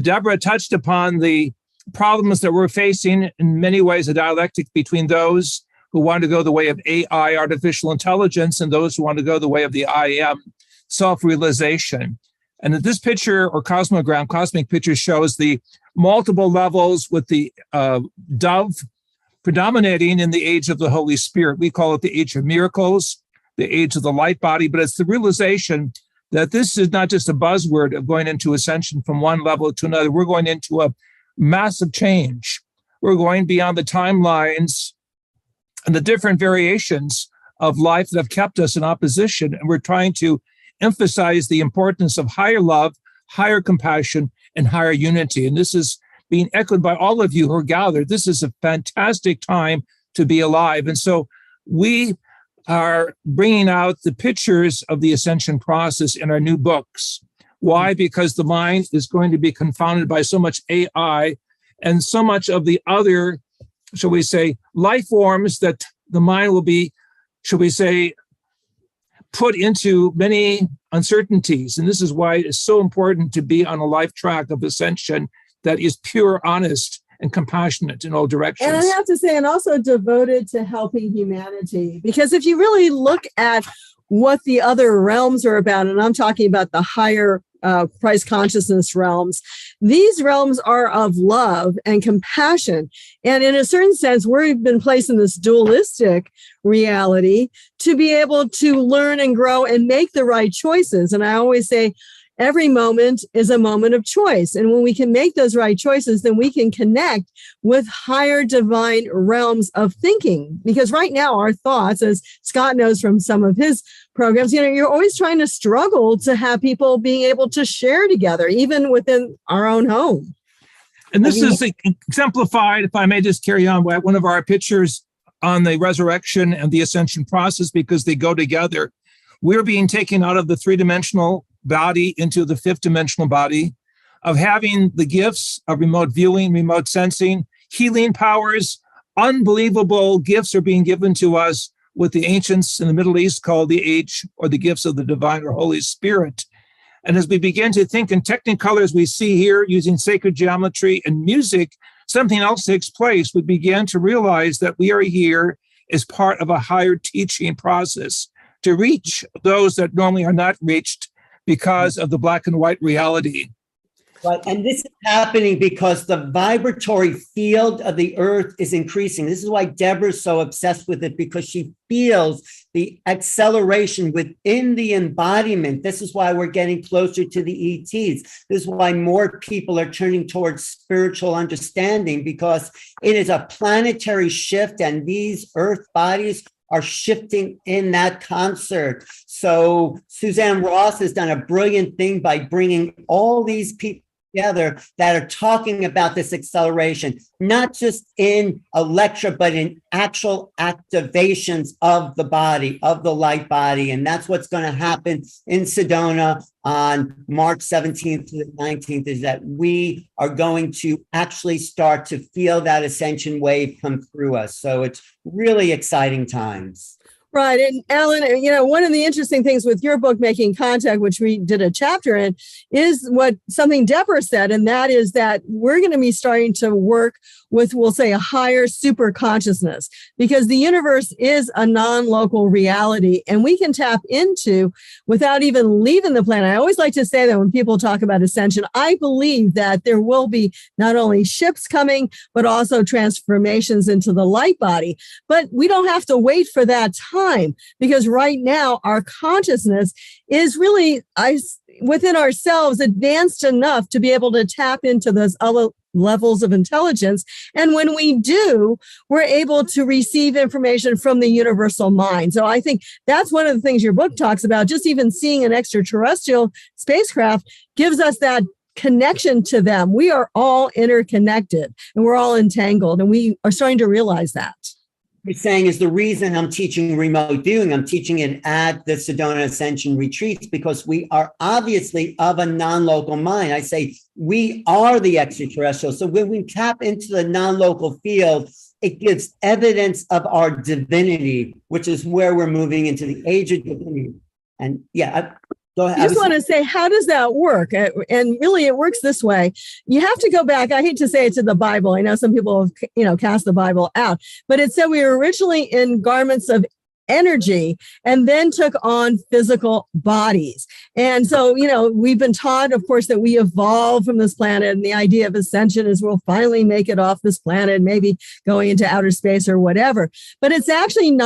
Deborah touched upon the problems that we're facing, in many ways, a dialectic between those who want to go the way of AI, artificial intelligence, and those who want to go the way of the I am, self-realization. And this picture or cosmogram, cosmic picture, shows the multiple levels with the dove predominating in the age of the Holy Spirit. We call it the age of miracles, the age of the light body, but it's the realization that this is not just a buzzword of going into ascension from one level to another. We're going into a massive change. We're going beyond the timelines and the different variations of life that have kept us in opposition. And we're trying to emphasize the importance of higher love, higher compassion, and higher unity. And this is being echoed by all of you who are gathered. This is a fantastic time to be alive. And so we are bringing out the pictures of the ascension process in our new books. Why? Because the mind is going to be confounded by so much AI and so much of the other, shall we say, life forms that the mind will be, shall we say, put into many uncertainties. And this is why it's so important to be on a life track of ascension that is pure, honest, and compassionate in all directions. And I have to say, and also devoted to helping humanity. Because if you really look at what the other realms are about, and I'm talking about the higher Christ consciousness realms, these realms are of love and compassion. And in a certain sense, we've been placed in this dualistic reality to be able to learn and grow and make the right choices. And I always say, every moment is a moment of choice. And when we can make those right choices, then we can connect with higher divine realms of thinking. Because right now, our thoughts, as Scott knows from some of his programs, you're always trying to struggle to have people being able to share together, even within our own home. And this is exemplified, if I may just carry on, by one of our pictures on the resurrection and the ascension process, because they go together. We're being taken out of the three-dimensional body into the fifth-dimensional body, of having the gifts of remote viewing, remote sensing, healing powers. Unbelievable gifts are being given to us what the ancients in the Middle East called the age or the gifts of the divine or Holy Spirit. And as we begin to think in technicolor, as we see here, using sacred geometry and music, something else takes place. We begin to realize that we are here as part of a higher teaching process to reach those that normally are not reached because of the black and white reality. Right. And this is happening because the vibratory field of the earth is increasing. This is why Deborah's so obsessed with it, because she feels the acceleration within the embodiment. This is why we're getting closer to the ETs. This is why more people are turning towards spiritual understanding, because it is a planetary shift, and these earth bodies are shifting in that concert. So Suzanne Ross has done a brilliant thing by bringing all these people together that are talking about this acceleration, not just in a lecture, but in actual activations of the body, of the light body. And that's what's going to happen in Sedona on March 17th to the 19th, is that we are going to actually start to feel that ascension wave come through us. So it's really exciting times. Right. And Alan, one of the interesting things with your book, Making Contact, which we did a chapter in, is something Deborah said. And that is that we're going to be starting to work with, we'll say, a higher super consciousness, because the universe is a non-local reality and we can tap into without even leaving the planet. I always like to say that when people talk about ascension, I believe that there will be not only ships coming, but also transformations into the light body. But we don't have to wait for that time, because right now our consciousness is really within ourselves advanced enough to be able to tap into those other levels of intelligence. And when we do, we're able to receive information from the universal mind. So I think that's one of the things your book talks about. Just even seeing an extraterrestrial spacecraft gives us that connection to them. We are all interconnected and we're all entangled, and we are starting to realize that. You're saying is the reason I'm teaching remote viewing. I'm teaching it at the Sedona Ascension retreats because we are obviously of a non-local mind. I say we are the extraterrestrial. So when we tap into the non-local field, it gives evidence of our divinity, which is where we're moving into the age of divinity. And go ahead. I just want to say, how does that work? And really, it works this way. You have to go back. I hate to say it, to the Bible. I know some people have, cast the Bible out, but it said we were originally in garments of energy and then took on physical bodies. And so, we've been taught, of course, that we evolved from this planet. And the idea of ascension is we'll finally make it off this planet, maybe going into outer space or whatever. But it's actually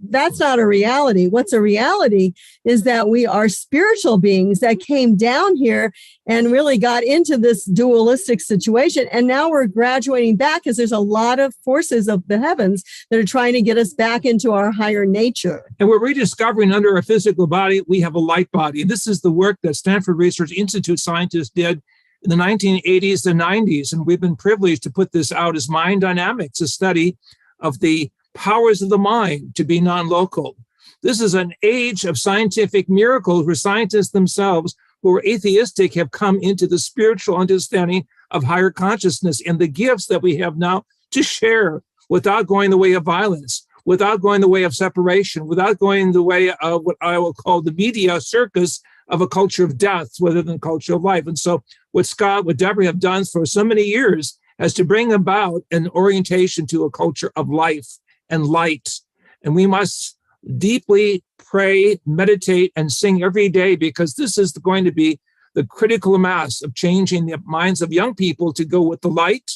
that's not a reality. What's a reality is that we are spiritual beings that came down here and really got into this dualistic situation. And now we're graduating back because there's a lot of forces of the heavens that are trying to get us back into our higher nature. And we're rediscovering under our physical body, we have a light body. And this is the work that Stanford Research Institute scientists did in the 1980s and 90s. And we've been privileged to put this out as Mind Dynamics, a study of the powers of the mind to be non-local. This is an age of scientific miracles where scientists themselves who are atheistic have come into the spiritual understanding of higher consciousness and the gifts that we have now to share without going the way of violence, without going the way of separation, without going the way of what I will call the media circus of a culture of death rather than a culture of life. And so what Deborah have done for so many years is to bring about an orientation to a culture of life and light. And we must deeply pray, meditate, and sing every day, because this is going to be the critical mass of changing the minds of young people to go with the light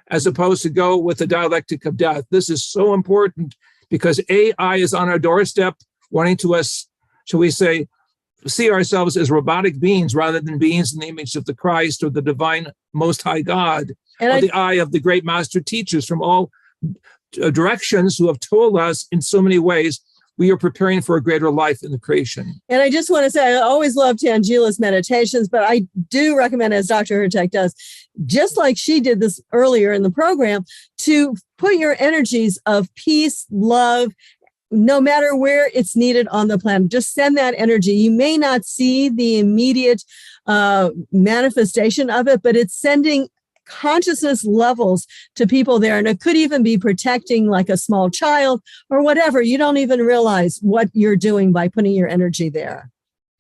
as opposed to go with the dialectic of death. This is so important because AI is on our doorstep, wanting to us, shall we say, see ourselves as robotic beings rather than beings in the image of the Christ or the divine Most High God, or the eye of the great master teachers from all directions who have told us in so many ways we are preparing for a greater life in the creation. And I just want to say, I always love Tangila's meditations, but I do recommend, as Dr. Hertek does, just like she did this earlier in the program, to put your energies of peace, love, no matter where it's needed on the planet, just send that energy. You may not see the immediate manifestation of it, but it's sending consciousness levels to people there. And it could even be protecting like a small child or whatever. You don't even realize what you're doing by putting your energy there.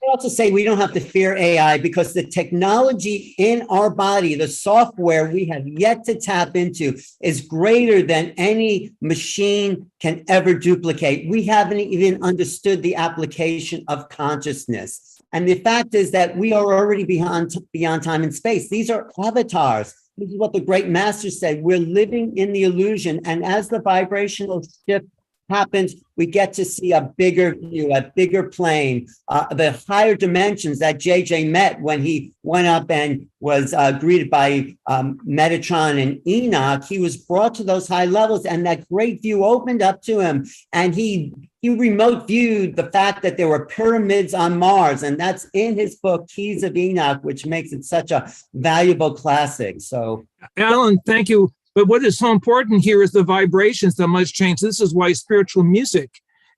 I also say we don't have to fear AI because the technology in our body, the software we have yet to tap into, is greater than any machine can ever duplicate. We haven't even understood the application of consciousness. And the fact is that we are already beyond time and space. These are avatars. This is what the great master said. We're living in the illusion. And as the vibrational shift happens, we get to see a bigger view, a bigger plane, the higher dimensions that JJ met when he went up and was greeted by Metatron and Enoch. He was brought to those high levels, and that great view opened up to him, and he remote viewed the fact that there were pyramids on Mars, and that's in his book, Keys of Enoch, which makes it such a valuable classic. So, Alan, thank you. But what is so important here is the vibrations that must change. This is why spiritual music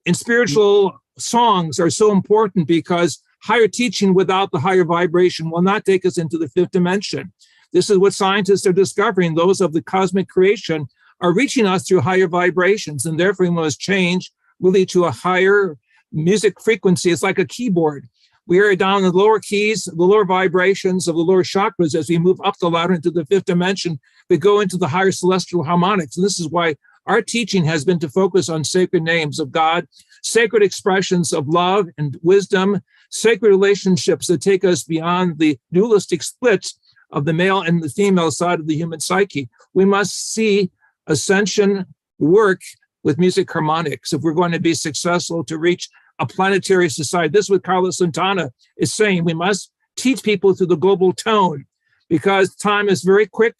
and spiritual songs are so important, because higher teaching without the higher vibration will not take us into the fifth dimension. This is what scientists are discovering. Those of the cosmic creation are reaching us through higher vibrations, and therefore we must change really to a higher music frequency. It's like a keyboard. We are down in the lower keys, the lower vibrations of the lower chakras. As we move up the ladder into the fifth dimension, we go into the higher celestial harmonics. And this is why our teaching has been to focus on sacred names of God, sacred expressions of love and wisdom, sacred relationships that take us beyond the dualistic splits of the male and the female side of the human psyche. We must see ascension work with music harmonics if we're going to be successful to reach a planetary society. This is what Carlos Santana is saying. We must teach people through the global tone, because time is very quick.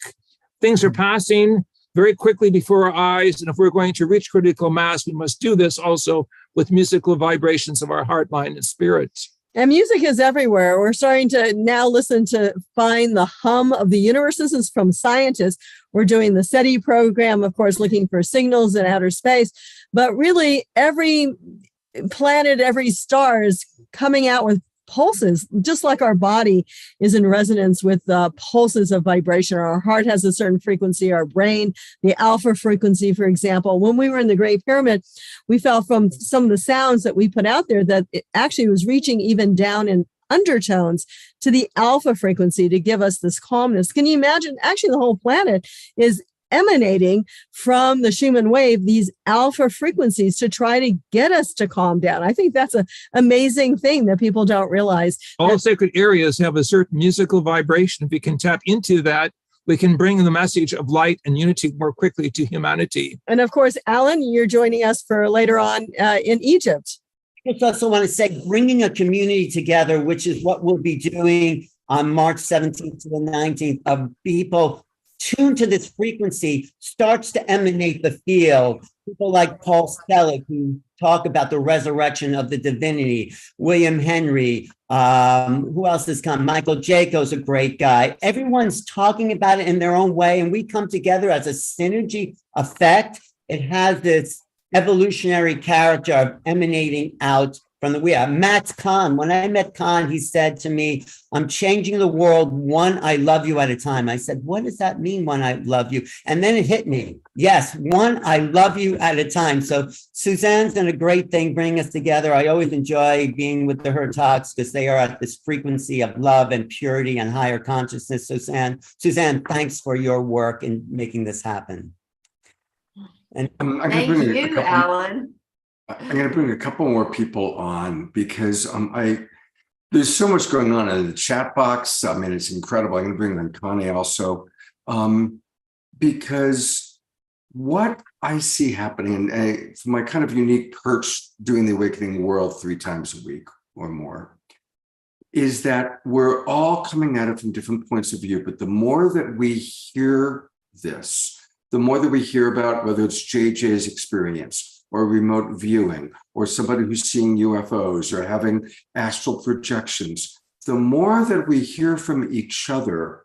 Things are passing very quickly before our eyes. And if we're going to reach critical mass, we must do this also with musical vibrations of our heart, mind, and spirit. And music is everywhere. We're starting to now listen to find the hum of the universe. This is from scientists. We're doing the SETI program, of course, looking for signals in outer space. But really, every planet, every star is coming out with pulses, just like our body is in resonance with pulses of vibration. Our heart has a certain frequency, our brain, the alpha frequency, for example. When we were in the Great Pyramid, we felt from some of the sounds that we put out there that it actually was reaching even down in undertones to the alpha frequency to give us this calmness. Can you imagine? Actually, the whole planet is emanating from the Schumann wave, these alpha frequencies to try to get us to calm down. I think that's an amazing thing that people don't realize. All sacred areas have a certain musical vibration. If we can tap into that, we can bring the message of light and unity more quickly to humanity. And of course, Alan, you're joining us for later on in Egypt. I just also want to say, bringing a community together, which is what we'll be doing on March 17th to the 19th, of people tuned to this frequency, starts to emanate the field. People like Paul Selig, who talk about the resurrection of the divinity, William Henry, who else has come? Michael Jaco's a great guy. Everyone's talking about it in their own way, and we come together as a synergy effect. It has this evolutionary character of emanating out from Matt Kahn. When I met Kahn, he said to me, I'm changing the world one I love you at a time. I said, what does that mean, one I love you? And then it hit me. Yes, one I love you at a time. So Suzanne's done a great thing bringing us together. I always enjoy being with her talks because they are at this frequency of love and purity and higher consciousness. Suzanne, thanks for your work in making this happen. And thank you, Alan. I'm going to bring a couple more people on because there's so much going on in the chat box. I mean, it's incredible. I'm going to bring on Connie also because what I see happening, and from my kind of unique perch doing the Awakening World 3 times a week or more, is that we're all coming at it from different points of view. But the more that we hear this, the more that we hear about whether it's JJ's experience, or remote viewing, or somebody who's seeing UFOs or having astral projections, the more that we hear from each other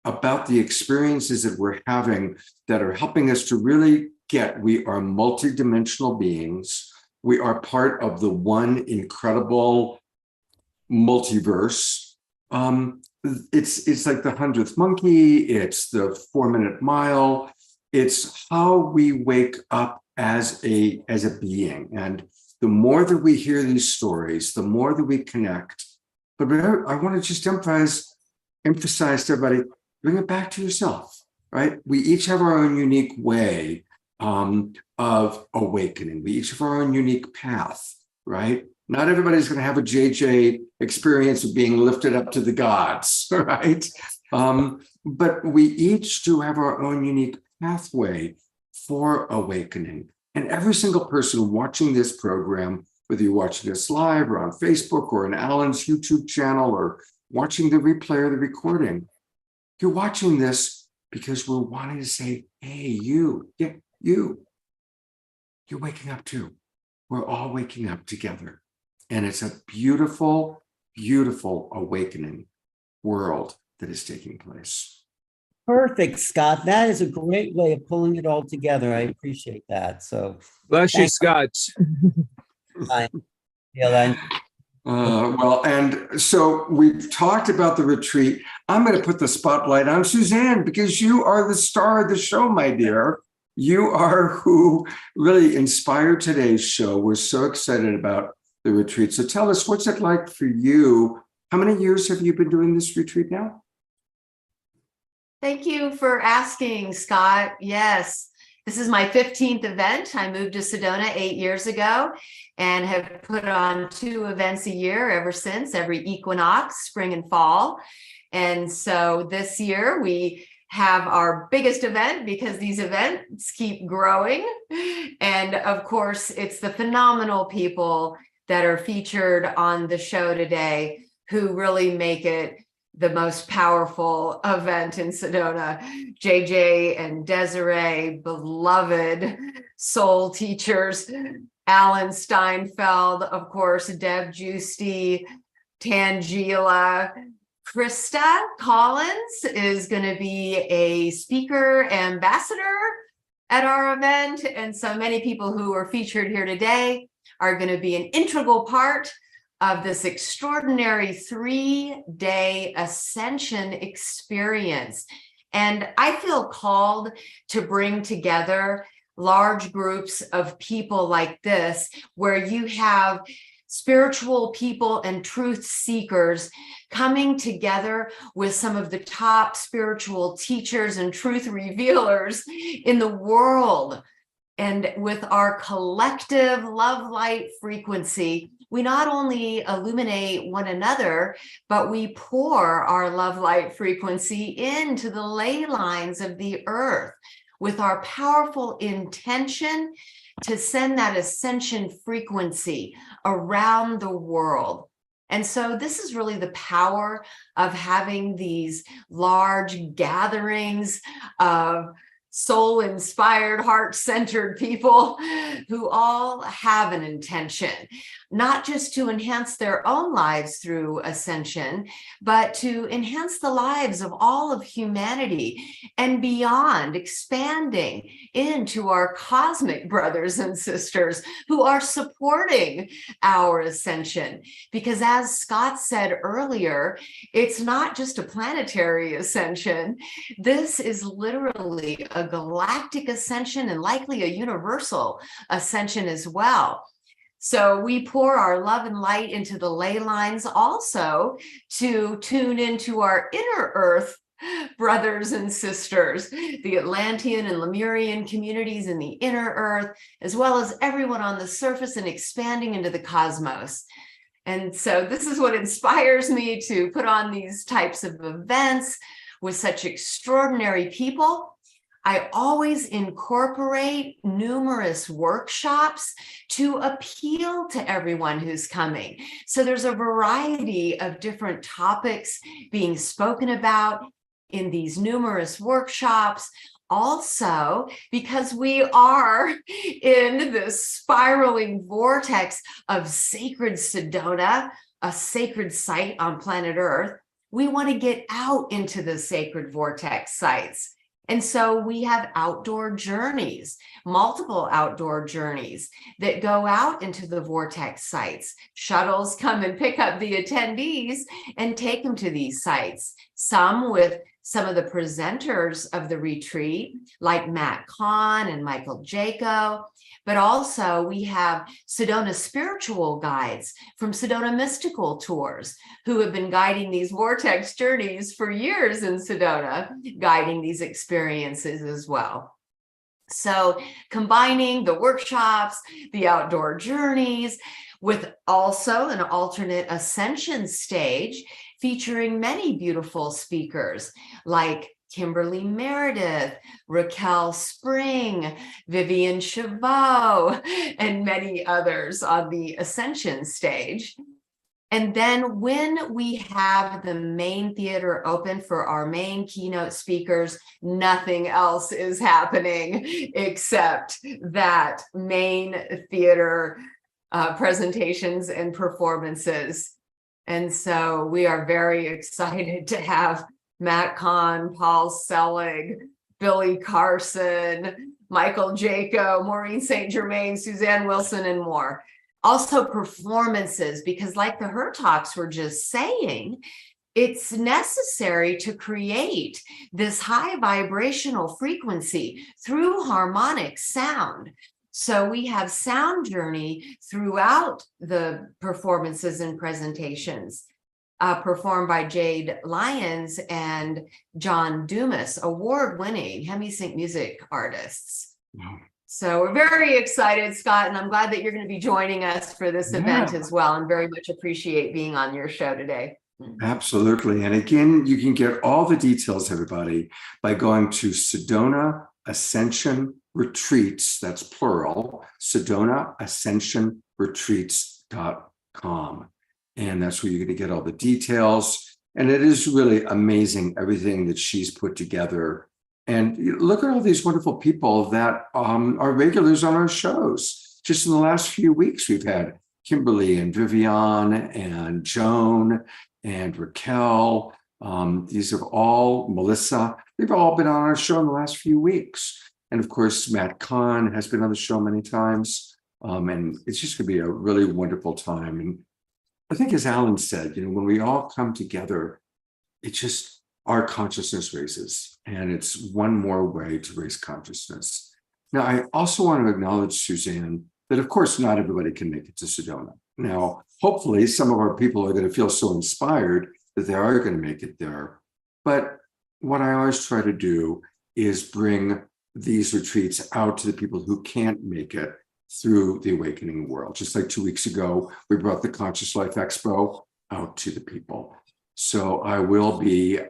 about the experiences that we're having that are helping us to really get, we are multidimensional beings. We are part of the one incredible multiverse. It's like the 100th monkey, it's the 4-minute mile. It's how we wake up as a being. And the more that we hear these stories, the more that we connect. But I want to just emphasize to everybody, bring it back to yourself, right? We each have our own unique way of awakening. We each have our own unique path, right? Not everybody's going to have a JJ experience of being lifted up to the gods, right? But we each do have our own unique pathway for awakening. And every single person watching this program, whether you're watching this live or on Facebook or in Alan's YouTube channel or watching the replay or the recording, you're watching this because we're wanting to say, hey, you, yeah, you're waking up too. We're all waking up together. And it's a beautiful, beautiful awakening world that is taking place. Perfect, Scott. That is a great way of pulling it all together. I appreciate that. So, Bless you, Scott. Ellen. Well, and so we've talked about the retreat. I'm going to put the spotlight on Suzanne because you are the star of the show, my dear. You are who really inspired today's show. We're so excited about the retreat. So tell us, what's it like for you? How many years have you been doing this retreat now? Thank you for asking, Scott. Yes, this is my 15th event. I moved to Sedona 8 years ago and have put on 2 events a year ever since, every equinox, spring and fall. And so this year we have our biggest event because these events keep growing. And of course, it's the phenomenal people that are featured on the show today who really make it the most powerful event in Sedona. JJ and Desiree, beloved soul teachers, Alan Steinfeld, of course, Deb Giusti, Tangela. Krista Collins is going to be a speaker ambassador at our event. And so many people who are featured here today are going to be an integral part of this extraordinary 3-day Ascension experience. And I feel called to bring together large groups of people like this, where you have spiritual people and truth seekers coming together with some of the top spiritual teachers and truth revealers in the world. And with our collective love light frequency, we not only illuminate one another, but we pour our love light frequency into the ley lines of the earth with our powerful intention to send that ascension frequency around the world. And so this is really the power of having these large gatherings of soul-inspired, heart-centered people who all have an intention, not just to enhance their own lives through ascension, but to enhance the lives of all of humanity and beyond, expanding into our cosmic brothers and sisters who are supporting our ascension. Because as Scott said earlier, it's not just a planetary ascension. This is literally a galactic ascension and likely a universal ascension as well. So we pour our love and light into the ley lines also to tune into our inner earth brothers and sisters, the Atlantean and Lemurian communities in the inner earth, as well as everyone on the surface and expanding into the cosmos. And so this is what inspires me to put on these types of events with such extraordinary people. I always incorporate numerous workshops to appeal to everyone who's coming. So there's a variety of different topics being spoken about in these numerous workshops. Also, because we are in this spiraling vortex of sacred Sedona, a sacred site on planet Earth, we want to get out into the sacred vortex sites. And so we have outdoor journeys, multiple outdoor journeys that go out into the vortex sites. Shuttles come and pick up the attendees and take them to these sites. Some with some of the presenters of the retreat, like Matt Kahn and Michael Jaco, but also we have Sedona spiritual guides from Sedona Mystical Tours who have been guiding these vortex journeys for years in Sedona, guiding these experiences as well. So combining the workshops, the outdoor journeys, with also an alternate ascension stage featuring many beautiful speakers like Kimberly Meredith, Raquel Spring, Vivian Chabot, and many others on the Ascension stage. And then when we have the main theater open for our main keynote speakers, nothing else is happening except that main theater presentations and performances. And so we are very excited to have Matt Kahn, Paul Selig, Billy Carson, Michael Jaco, Maureen St. Germain, Suzanne Wilson, and more. Also performances, because like the Her Talks were just saying, it's necessary to create this high vibrational frequency through harmonic sound. So we have sound journey throughout the performances and presentations, performed by Jade Lyons and John Dumas, award-winning Hemisync music artists. Wow. So we're very excited, Scott, and I'm glad that you're going to be joining us for this event as well, and very much appreciate being on your show today. Absolutely. And again, you can get all the details, everybody, by going to Sedona Ascension Retreats, that's plural, Sedona Ascension Retreats.com. And that's where you're going to get all the details. And it is really amazing, everything that she's put together. And look at all these wonderful people that are regulars on our shows. Just in the last few weeks, we've had Kimberly and Vivian and Joan and Raquel. These have all, Melissa, they've all been on our show in the last few weeks. And of course, Matt Kahn has been on the show many times. And it's just going to be a really wonderful time. And I think, as Alan said, when we all come together, it's just our consciousness raises, and it's one more way to raise consciousness. Now, I also want to acknowledge, Suzanne, that of course, not everybody can make it to Sedona. Now, hopefully some of our people are going to feel so inspired that they are going to make it there. But what I always try to do is bring these retreats out to the people who can't make it through the Awakening World. Just like 2 weeks ago, we brought the Conscious Life Expo out to the people. So I will be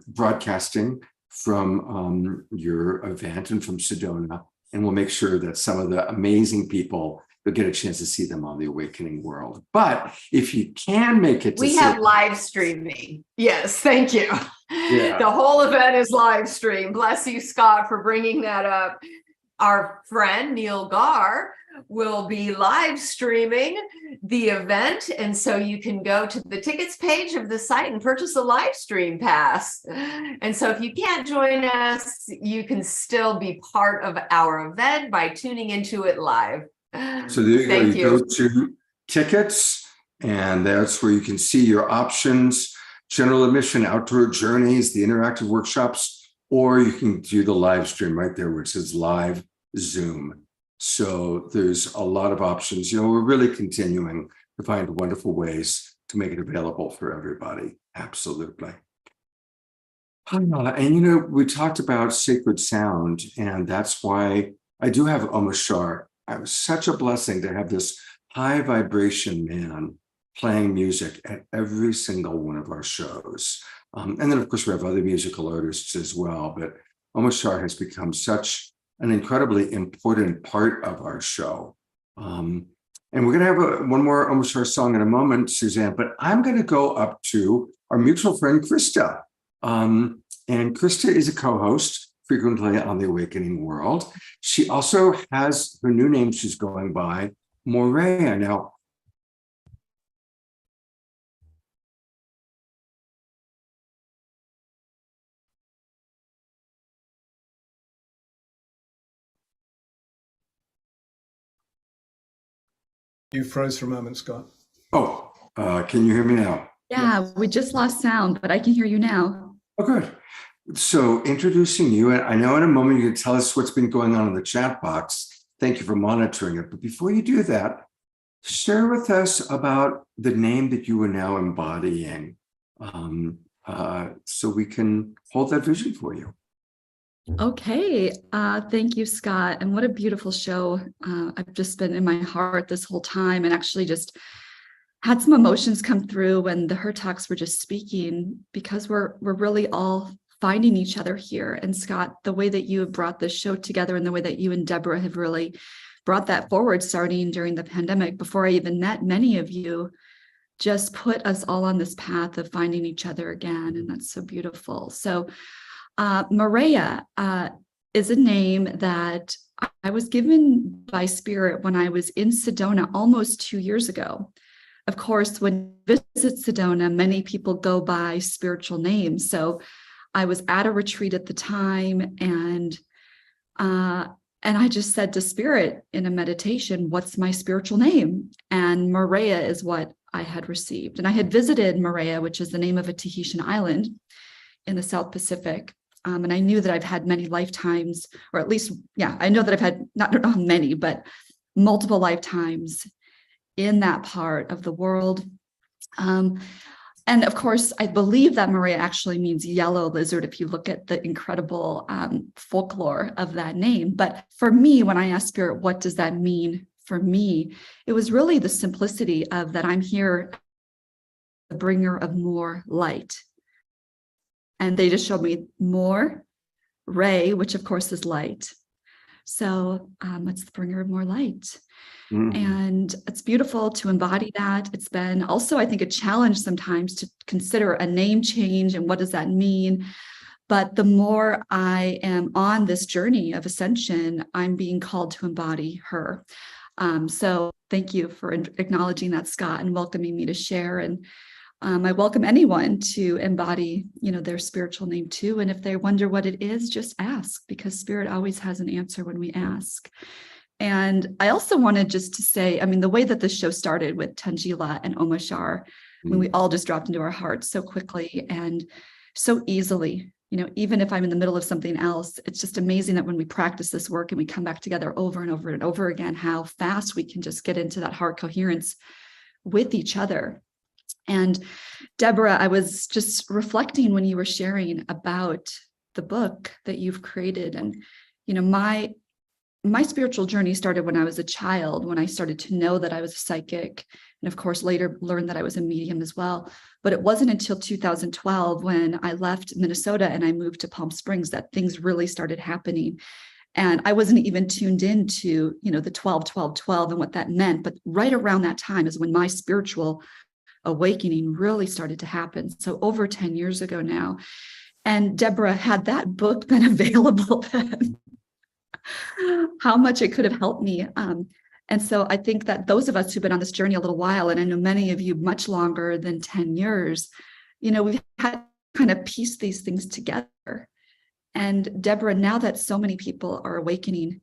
broadcasting from your event and from Sedona, and we'll make sure that some of the amazing people will get a chance to see them on the Awakening World. But if you can make it to we have live streaming. Yes, thank you. Yeah. The whole event is live stream. Bless you, Scott, for bringing that up. Our friend Neil Gar will be live streaming the event. And so you can go to the tickets page of the site and purchase a live stream pass. And so if you can't join us, you can still be part of our event by tuning into it live. So there you go to tickets, and that's where you can see your options: general admission, outdoor journeys, the interactive workshops, or you can do the live stream right there where it says live Zoom. So there's a lot of options. We're really continuing to find wonderful ways to make it available for everybody. Absolutely. And we talked about sacred sound, and that's why I do have Omashar. It was such a blessing to have this high vibration man playing music at every single one of our shows. And then, of course, we have other musical artists as well. But Omashar has become such an incredibly important part of our show. And we're going to have one more Omashar song in a moment, Suzanne, but I'm going to go up to our mutual friend, Krista. And Krista is a co-host frequently on The Awakening World. She also has her new name she's going by, Morea. Now, You froze for a moment, Scott. Can you hear me now? Yeah, we just lost sound, but I can hear you now. Oh, good. So introducing you, and I know in a moment you can tell us what's been going on in the chat box. Thank you for monitoring it. But before you do that, share with us about the name that you are now embodying, so we can hold that vision for you. Okay. Thank you, Scott. And what a beautiful show. I've just been in my heart this whole time, and actually just had some emotions come through when the Her Talks were just speaking, because we're really all finding each other here. And Scott, the way that you have brought this show together and the way that you and Deborah have really brought that forward starting during the pandemic, before I even met many of you, just put us all on this path of finding each other again. And that's so beautiful. So Maria is a name that I was given by Spirit when I was in Sedona almost 2 years ago. Of course, when you visit Sedona, many people go by spiritual names. So I was at a retreat at the time, and I just said to Spirit in a meditation, what's my spiritual name? And Maria is what I had received. And I had visited Maria, which is the name of a Tahitian island in the South Pacific. And I knew that I've had many lifetimes, or at least, I know that I've had not many, but multiple lifetimes in that part of the world. And of course, I believe that Maria actually means yellow lizard if you look at the incredible folklore of that name. But for me, when I asked Spirit, what does that mean for me? It was really the simplicity of that I'm here, the bringer of more light. And they just showed me more ray, which of course is light. So it's the bringer of more light. And it's beautiful to embody that. It's been also, I think, a challenge sometimes to consider a name change and what does that mean. But the more I am on this journey of ascension, I'm being called to embody her. So thank you for acknowledging that, Scott, and welcoming me to share. And I welcome anyone to embody, their spiritual name too. And if they wonder what it is, just ask, because Spirit always has an answer when we ask. And I also wanted just to say, the way that this show started with Tangila and Omashar, we all just dropped into our hearts so quickly and so easily. Even if I'm in the middle of something else, it's just amazing that when we practice this work and we come back together over and over and over again, how fast we can just get into that heart coherence with each other. And Deborah, I was just reflecting when you were sharing about the book that you've created. And, my spiritual journey started when I was a child, when I started to know that I was a psychic, and of course later learned that I was a medium as well. But it wasn't until 2012 when I left Minnesota and I moved to Palm Springs that things really started happening. And I wasn't even tuned into, the 12, 12, 12 and what that meant. But right around that time is when my spiritual awakening really started to happen. So over 10 years ago now. And Deborah, had that book been available then, how much it could have helped me. And so I think that those of us who've been on this journey a little while, and I know many of you much longer than 10 years, we've had to kind of piece these things together. And Deborah, now that so many people are awakening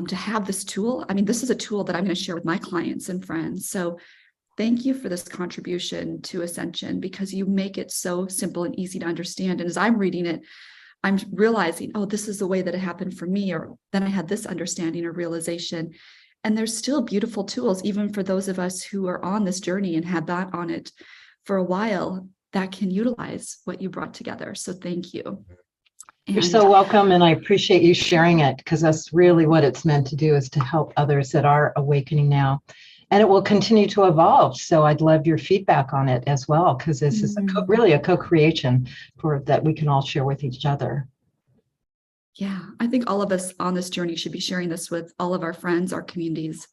to have this tool, this is a tool that I'm going to share with my clients and friends. So thank you for this contribution to Ascension, because you make it so simple and easy to understand. And as I'm reading it, I'm realizing, oh, this is the way that it happened for me, or then I had this understanding or realization. And there's still beautiful tools, even for those of us who are on this journey and have that on it for a while, that can utilize what you brought together. So thank you. You're so welcome. And I appreciate you sharing it, because that's really what it's meant to do, is to help others that are awakening now. And it will continue to evolve. So I'd love your feedback on it as well, because this is really a co-creation that we can all share with each other. Yeah, I think all of us on this journey should be sharing this with all of our friends, our communities,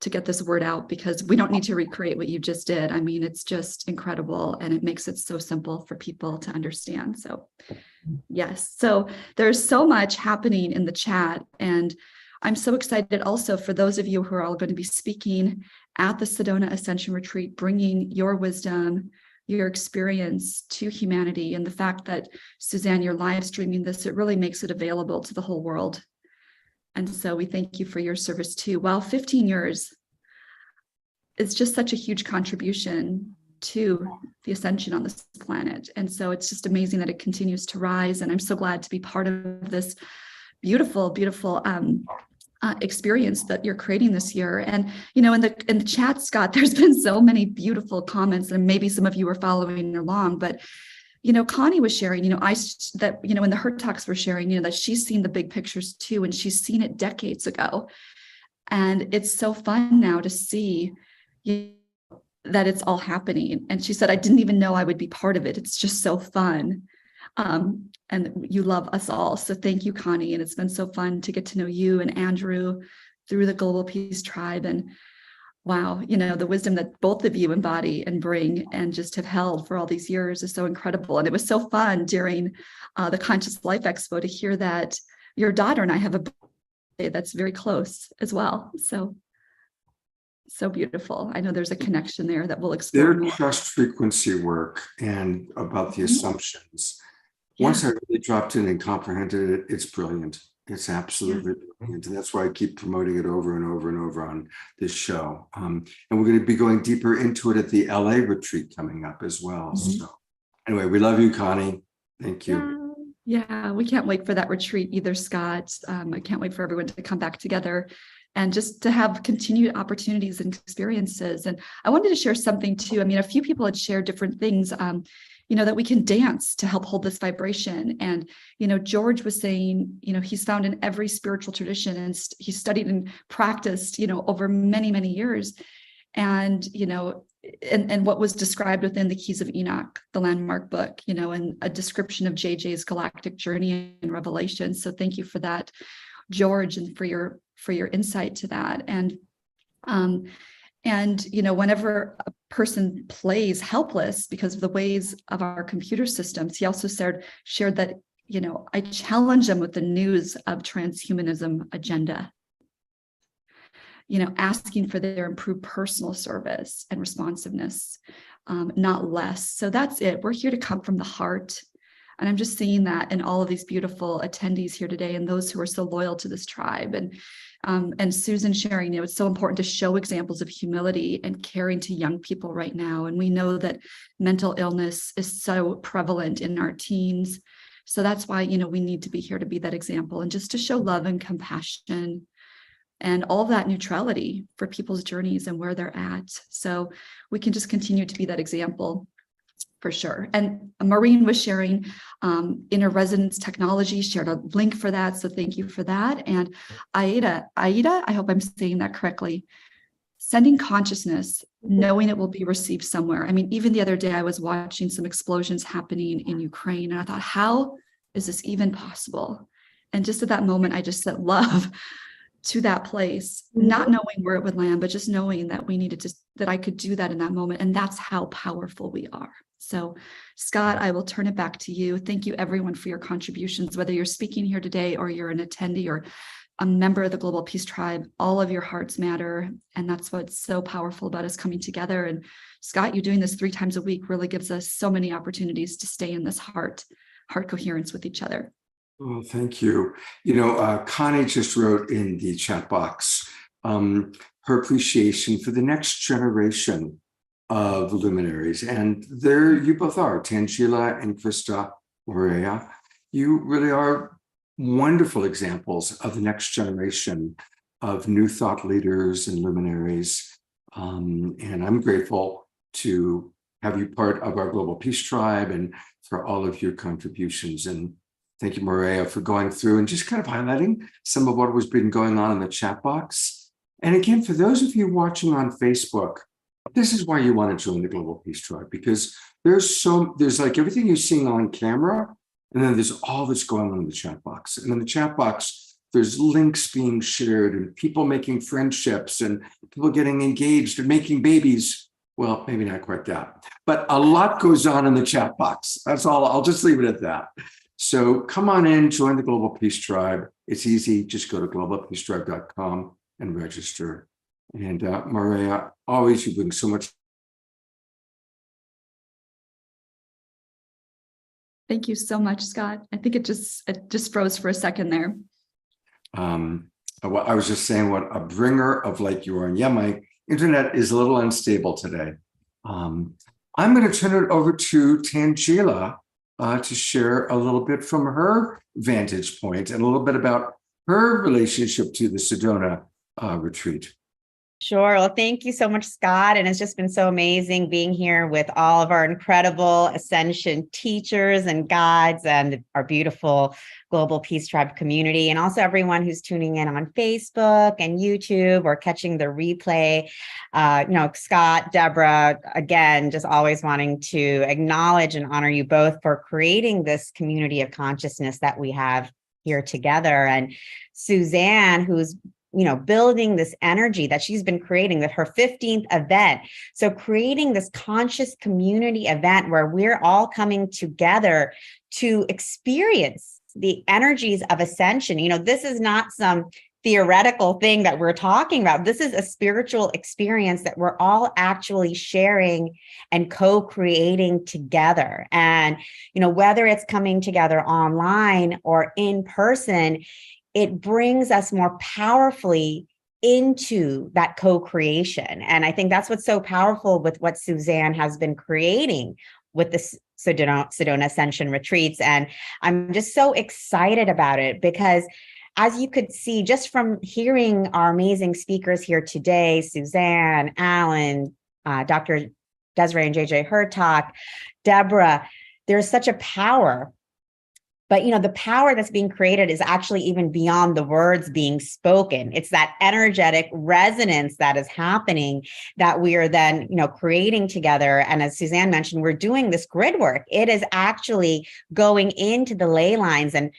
to get this word out, because we don't need to recreate what you just did. It's just incredible, and it makes it so simple for people to understand. So yes, so there's so much happening in the chat, and I'm so excited also for those of you who are all going to be speaking at the Sedona Ascension Retreat, bringing your wisdom, your experience to humanity. And the fact that, Suzanne, you're live streaming this, it really makes it available to the whole world. And so we thank you for your service too. Wow, 15 years is just such a huge contribution to the ascension on this planet. And so it's just amazing that it continues to rise. And I'm so glad to be part of this beautiful, beautiful experience that you're creating this year. And in the chat, Scott, there's been so many beautiful comments, and maybe some of you are following along, but Connie was sharing, in the Her Talks were sharing, that she's seen the big pictures too, and she's seen it decades ago. And it's so fun now to see that it's all happening. And she said, I didn't even know I would be part of it. It's just so fun. And you love us all. So thank you, Connie. And it's been so fun to get to know you and Andrew through the Global Peace Tribe. And wow, the wisdom that both of you embody and bring and just have held for all these years is so incredible. And it was so fun during the Conscious Life Expo to hear that your daughter and I have a birthday that's very close as well. So beautiful. I know there's a connection there that we'll explore Their more. trust frequency work and about the assumptions. Yeah. Once I really dropped in and comprehended it, it's brilliant. It's absolutely brilliant. And that's why I keep promoting it over and over and over on this show. And we're going to be going deeper into it at the LA retreat coming up as well. So anyway, we love you, Connie. Thank you. Yeah, we can't wait for that retreat either, Scott. I can't wait for everyone to come back together and just to have continued opportunities and experiences. And I wanted to share something too. I mean, a few people had shared different things, that we can dance to help hold this vibration. And, George was saying, he's found in every spiritual tradition and he studied and practiced, over many, many years. And, and what was described within the Keys of Enoch, the landmark book, and a description of JJ's galactic journey and revelation. So thank you for that, George, and for your insight to that. And whenever a person plays helpless because of the ways of our computer systems, he also shared that, I challenge them with the news of transhumanism agenda, asking for their improved personal service and responsiveness, not less. So that's it. We're here to come from the heart. And I'm just seeing that in all of these beautiful attendees here today and those who are so loyal to this tribe. And Susan sharing, it's so important to show examples of humility and caring to young people right now. And we know that mental illness is so prevalent in our teens. So that's why, we need to be here to be that example and just to show love and compassion and all that neutrality for people's journeys and where they're at. So we can just continue to be that example. For sure. And Maureen was sharing inner resonance technology, shared a link for that. So thank you for that. And Aida, I hope I'm saying that correctly. Sending consciousness, knowing it will be received somewhere. I mean, even the other day, I was watching some explosions happening in Ukraine, and I thought, how is this even possible? And just at that moment, I just sent love to that place, not knowing where it would land, but just knowing that we needed to, that I could do that in that moment. And that's how powerful we are. So Scott, I will turn it back to you. Thank you everyone for your contributions, whether you're speaking here today or you're an attendee or a member of the Global Peace Tribe. All of your hearts matter. And that's what's so powerful about us coming together. And Scott, you doing this 3 times a week really gives us so many opportunities to stay in this heart coherence with each other. Oh, thank you. Connie just wrote in the chat box her appreciation for the next generation of luminaries. And there you both are, Tangela and Krista Morea. You really are wonderful examples of the next generation of new thought leaders and luminaries. And I'm grateful to have you part of our Global Peace Tribe and for all of your contributions. And thank you, Morea, for going through and just kind of highlighting some of what was been going on in the chat box. And again, for those of you watching on Facebook, this is why you want to join the Global Peace Tribe, because there's like everything you're seeing on camera, and then there's all that's going on in the chat box. And in the chat box, there's links being shared and people making friendships and people getting engaged and making babies. Well, maybe not quite that, but a lot goes on in the chat box. That's all. I'll just leave it at that. So come on in, join the Global Peace Tribe. It's easy. Just go to globalpeacetribe.com and register. And Morea, always you bring so much. Thank you so much, Scott. I think it just froze for a second there. I was just saying what a bringer of light you are. And yeah, my internet is a little unstable today. I'm going to turn it over to Tangela to share a little bit from her vantage point and a little bit about her relationship to the Sedona retreat. Sure. Well, thank you so much, Scott. And it's just been so amazing being here with all of our incredible Ascension teachers and guides and our beautiful Global Peace Tribe community, and also everyone who's tuning in on Facebook and YouTube or catching the replay. Scott, Deborah, again, just always wanting to acknowledge and honor you both for creating this community of consciousness that we have here together. And Suzanne, who's building this energy that she's been creating, that her 15th event. So creating this conscious community event where we're all coming together to experience the energies of ascension. This is not some theoretical thing that we're talking about. This is a spiritual experience that we're all actually sharing and co-creating together. And, whether it's coming together online or in person, it brings us more powerfully into that co-creation. And I think that's what's so powerful with what Suzanne has been creating with the Sedona Ascension retreats. And I'm just so excited about it because, as you could see, just from hearing our amazing speakers here today, Suzanne, Alan, Dr. Desiree and JJ Hurtak, Deborah, there's such a power. But, the power that's being created is actually even beyond the words being spoken. It's that energetic resonance that is happening that we are then, creating together. And as Suzanne mentioned, we're doing this grid work. It is actually going into the ley lines, and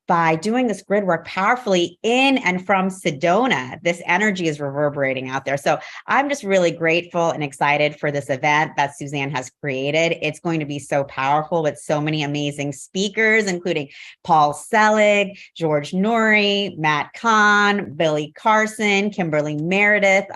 by doing this grid work powerfully in and from Sedona, this energy is reverberating out there. So I'm just really grateful and excited for this event that Suzanne has created. It's going to be so powerful with so many amazing speakers, including Paul Selig, George Norrie, Matt Kahn, Billy Carson, Kimberly Meredith,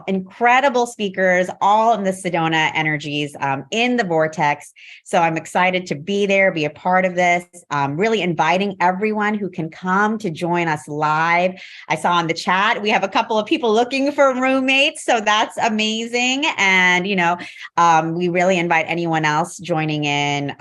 incredible speakers, all in the Sedona energies in the vortex. So I'm excited to be there, be a part of this, really inviting everyone who can come to join us live. I saw in the chat, we have a couple of people looking for roommates, so that's amazing. And, we really invite anyone else joining in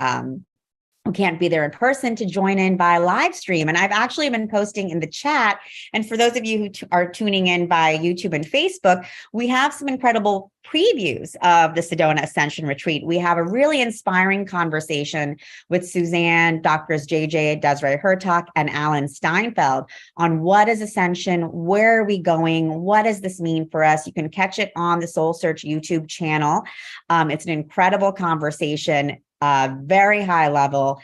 who can't be there in person to join in by live stream. And I've actually been posting in the chat. And for those of you who are tuning in by YouTube and Facebook, we have some incredible previews of the Sedona Ascension Retreat. We have a really inspiring conversation with Suzanne, Doctors JJ Desiree Hurtak, and Alan Steinfeld on what is Ascension, where are we going, what does this mean for us? You can catch it on the Soul Search YouTube channel. It's an incredible conversation. Very high level,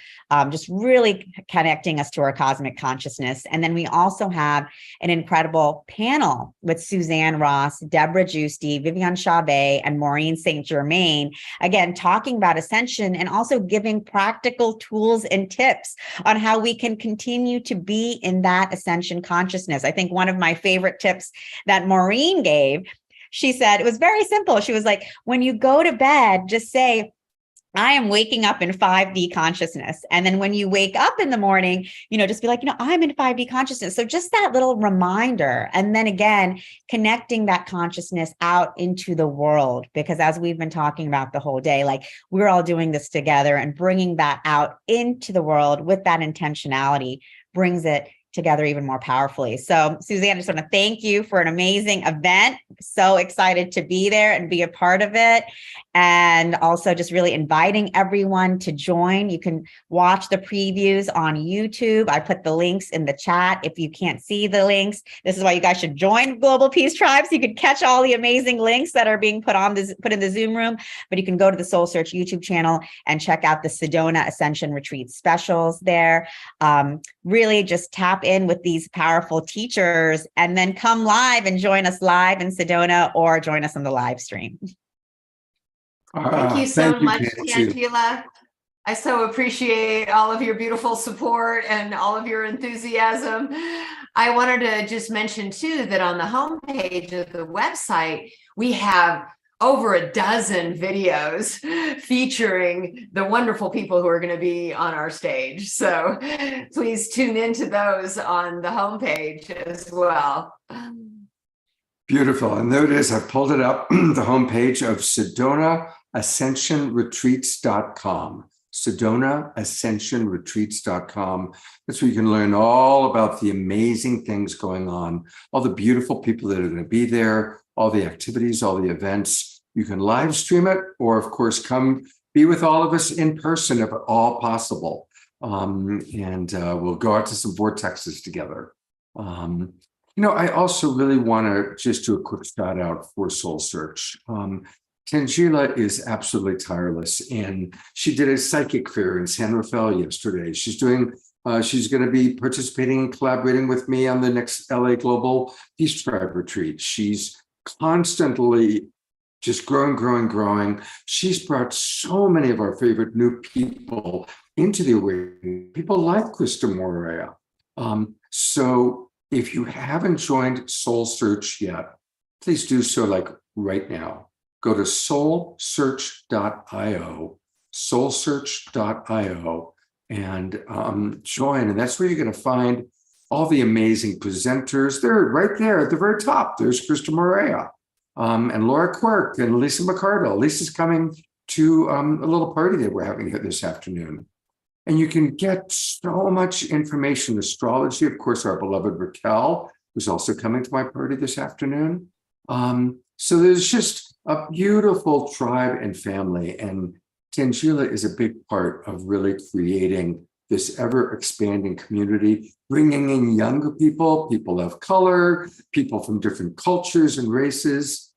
just really connecting us to our cosmic consciousness. And then we also have an incredible panel with Suzanne Ross, Deborah Giusti, Vivian Chabet, and Maureen St. Germain, again, talking about ascension and also giving practical tools and tips on how we can continue to be in that ascension consciousness. I think one of my favorite tips that Maureen gave, she said, it was very simple. She was like, when you go to bed, just say, I am waking up in 5D consciousness. And then when you wake up in the morning, just be like, I'm in 5D consciousness. So just that little reminder. And then again, connecting that consciousness out into the world, because as we've been talking about the whole day, like we're all doing this together, and bringing that out into the world with that intentionality brings it together even more powerfully. So Suzanne, I just want to thank you for an amazing event. So excited to be there and be a part of it. And also just really inviting everyone to join. You can watch the previews on YouTube. I put the links in the chat. If you can't see the links, this is why you guys should join Global Peace Tribe, so you can catch all the amazing links that are being put in the Zoom room. But you can go to the Soul Search YouTube channel and check out the Sedona Ascension Retreat specials there. Really just tap in with these powerful teachers, and then come live and join us live in Sedona, or join us on the live stream. Thank you so much, Nancy. Tangela. I so appreciate all of your beautiful support and all of your enthusiasm. I wanted to just mention too that on the homepage of the website, we have over a dozen videos featuring the wonderful people who are going to be on our stage. So please tune into those on the homepage as well. Beautiful. And there it is. I've pulled it up, the homepage of SedonaAscensionRetreats.com. SedonaAscensionRetreats.com. That's where you can learn all about the amazing things going on, all the beautiful people that are going to be there, all the activities, all the events. You can live stream it, or of course, come be with all of us in person if at all possible. And we'll go out to some vortexes together. I also really want to just do a quick shout out for Soul Search. Tangela is absolutely tireless, and she did a psychic fair in San Rafael yesterday. She's going to be participating and collaborating with me on the next LA Global Peace Tribe retreat. She's constantly just growing. She's brought so many of our favorite new people into the awakening, people like Krista Morea. So if you haven't joined Soul Search yet, please do so like right now. Go to soulsearch.io, and join. And that's where you're going to find all the amazing presenters. They're right there at the very top. There's Krista Morea, and Laura Quirk, and Lisa McCardle. Lisa's coming to a little party that we're having here this afternoon. And you can get so much information. Astrology, of course, our beloved Raquel, who's also coming to my party this afternoon. So there's just a beautiful tribe and family. And Tangela is a big part of really creating this ever expanding community, bringing in younger people, people of color, people from different cultures and races.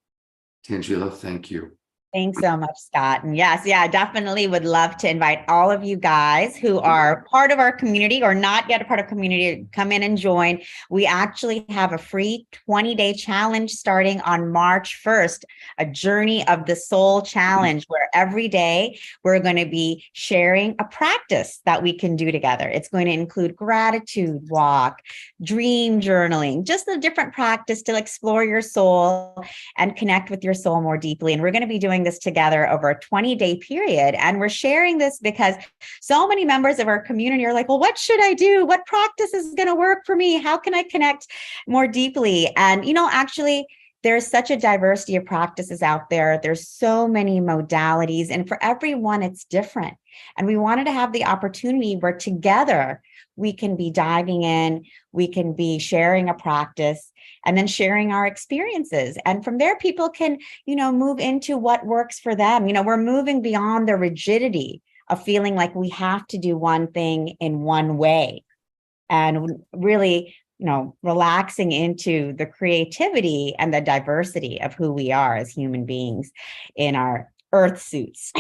Tangela, thank you. Thanks so much, Scott. And yes, definitely would love to invite all of you guys who are part of our community or not yet a part of community to come in and join. We actually have a free 20-day challenge starting on March 1st, a Journey of the Soul challenge, where every day we're going to be sharing a practice that we can do together. It's going to include gratitude walk, dream journaling, just a different practice to explore your soul and connect with your soul more deeply. And we're going to be doing this together over a 20-day period. And we're sharing this because so many members of our community are like, well, what should I do? What practice is going to work for me? How can I connect more deeply? And, actually, there's such a diversity of practices out there. There's so many modalities, and for everyone, it's different. And we wanted to have the opportunity where together we can be diving in, we can be sharing a practice, and then sharing our experiences. And from there, people can, move into what works for them. We're moving beyond the rigidity of feeling like we have to do one thing in one way, and really, relaxing into the creativity and the diversity of who we are as human beings in our earth suits.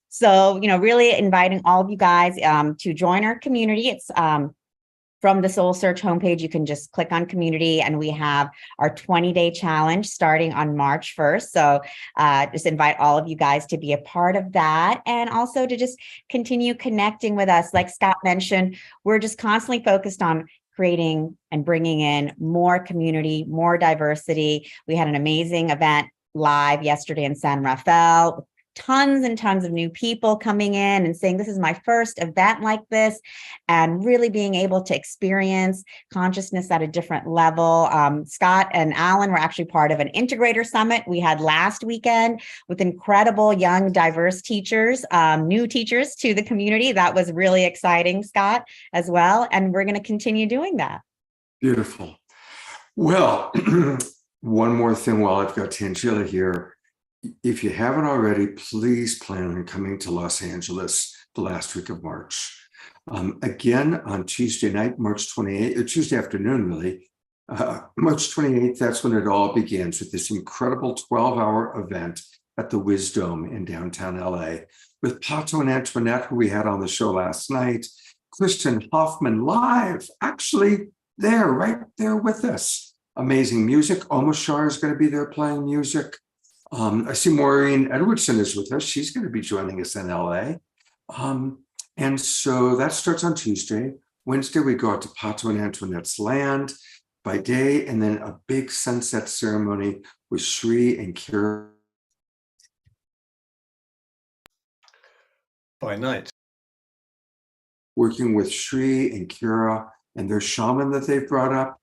So, really inviting all of you guys to join our community. It's from the Soul Search homepage. You can just click on community, and we have our 20-day challenge starting on March 1st. So just invite all of you guys to be a part of that, and also to just continue connecting with us. Like Scott mentioned, we're just constantly focused on creating and bringing in more community, more diversity. We had an amazing event live yesterday in San Rafael. Tons and tons of new people coming in and saying, this is my first event like this, and really being able to experience consciousness at a different level. Scott and Alan were actually part of an integrator summit we had last weekend with incredible young, diverse teachers, new teachers to the community. That was really exciting, Scott, as well. And we're going to continue doing that. Beautiful. Well, one more thing while I've got Tangela here. If you haven't already, please plan on coming to Los Angeles the last week of March. Again, on Tuesday night, March 28th, or Tuesday afternoon, really, March 28th, that's when it all begins with this incredible 12-hour event at the Wisdom in downtown LA with Pato and Antoinette, who we had on the show last night, Kristen Hoffman live, actually right there with us. Amazing music. Omashar is going to be there playing music. I see Maureen Edwardson is with us. She's going to be joining us in LA. And so that starts on Tuesday. Wednesday, we go out to Pato and Antoinette's land by day, and then a big sunset ceremony with Shri and Kira by night. Working with Shri and Kira and their shaman that they've brought up.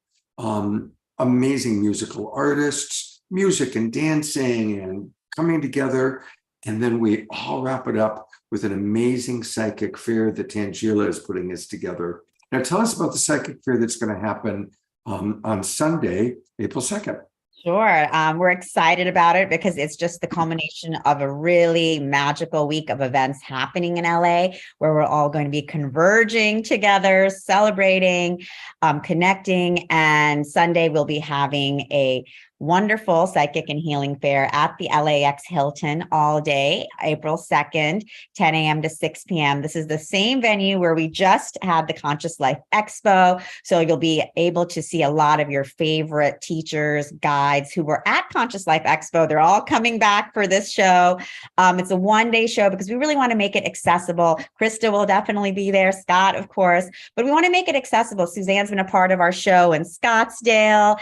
Amazing musical artists, music and dancing and coming together. And then we all wrap it up with an amazing psychic fair that Tangela is putting us together. Now tell us about the psychic fair that's going to happen on Sunday, April 2nd. Sure. We're excited about it because it's just the culmination of a really magical week of events happening in LA, where we're all going to be converging together, celebrating, connecting. And Sunday, we'll be having a wonderful psychic and healing fair at the LAX Hilton all day, April 2nd, 10 a.m. to 6 p.m. This is the same venue where we just had the Conscious Life Expo. So you'll be able to see a lot of your favorite teachers, guides who were at Conscious Life Expo. They're all coming back for this show. It's a one-day show because we really want to make it accessible. Krista will definitely be there, Scott, of course, but we want to make it accessible. Suzanne's been a part of our show in Scottsdale,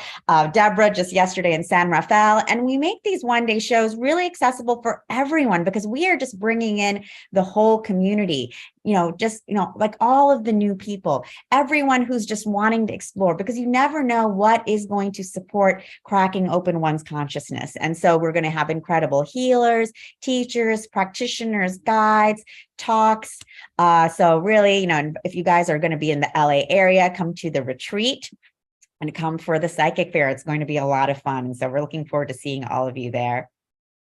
Deborah just yesterday in San Rafael, and we make these one-day shows really accessible for everyone because we are just bringing in the whole community, like all of the new people, everyone who's just wanting to explore, because you never know what is going to support cracking open one's consciousness. And so we're going to have incredible healers, teachers, practitioners, guides, talks. So really, if you guys are going to be in the LA area, come to the retreat and come for the psychic fair. It's going to be a lot of fun. So we're looking forward to seeing all of you there.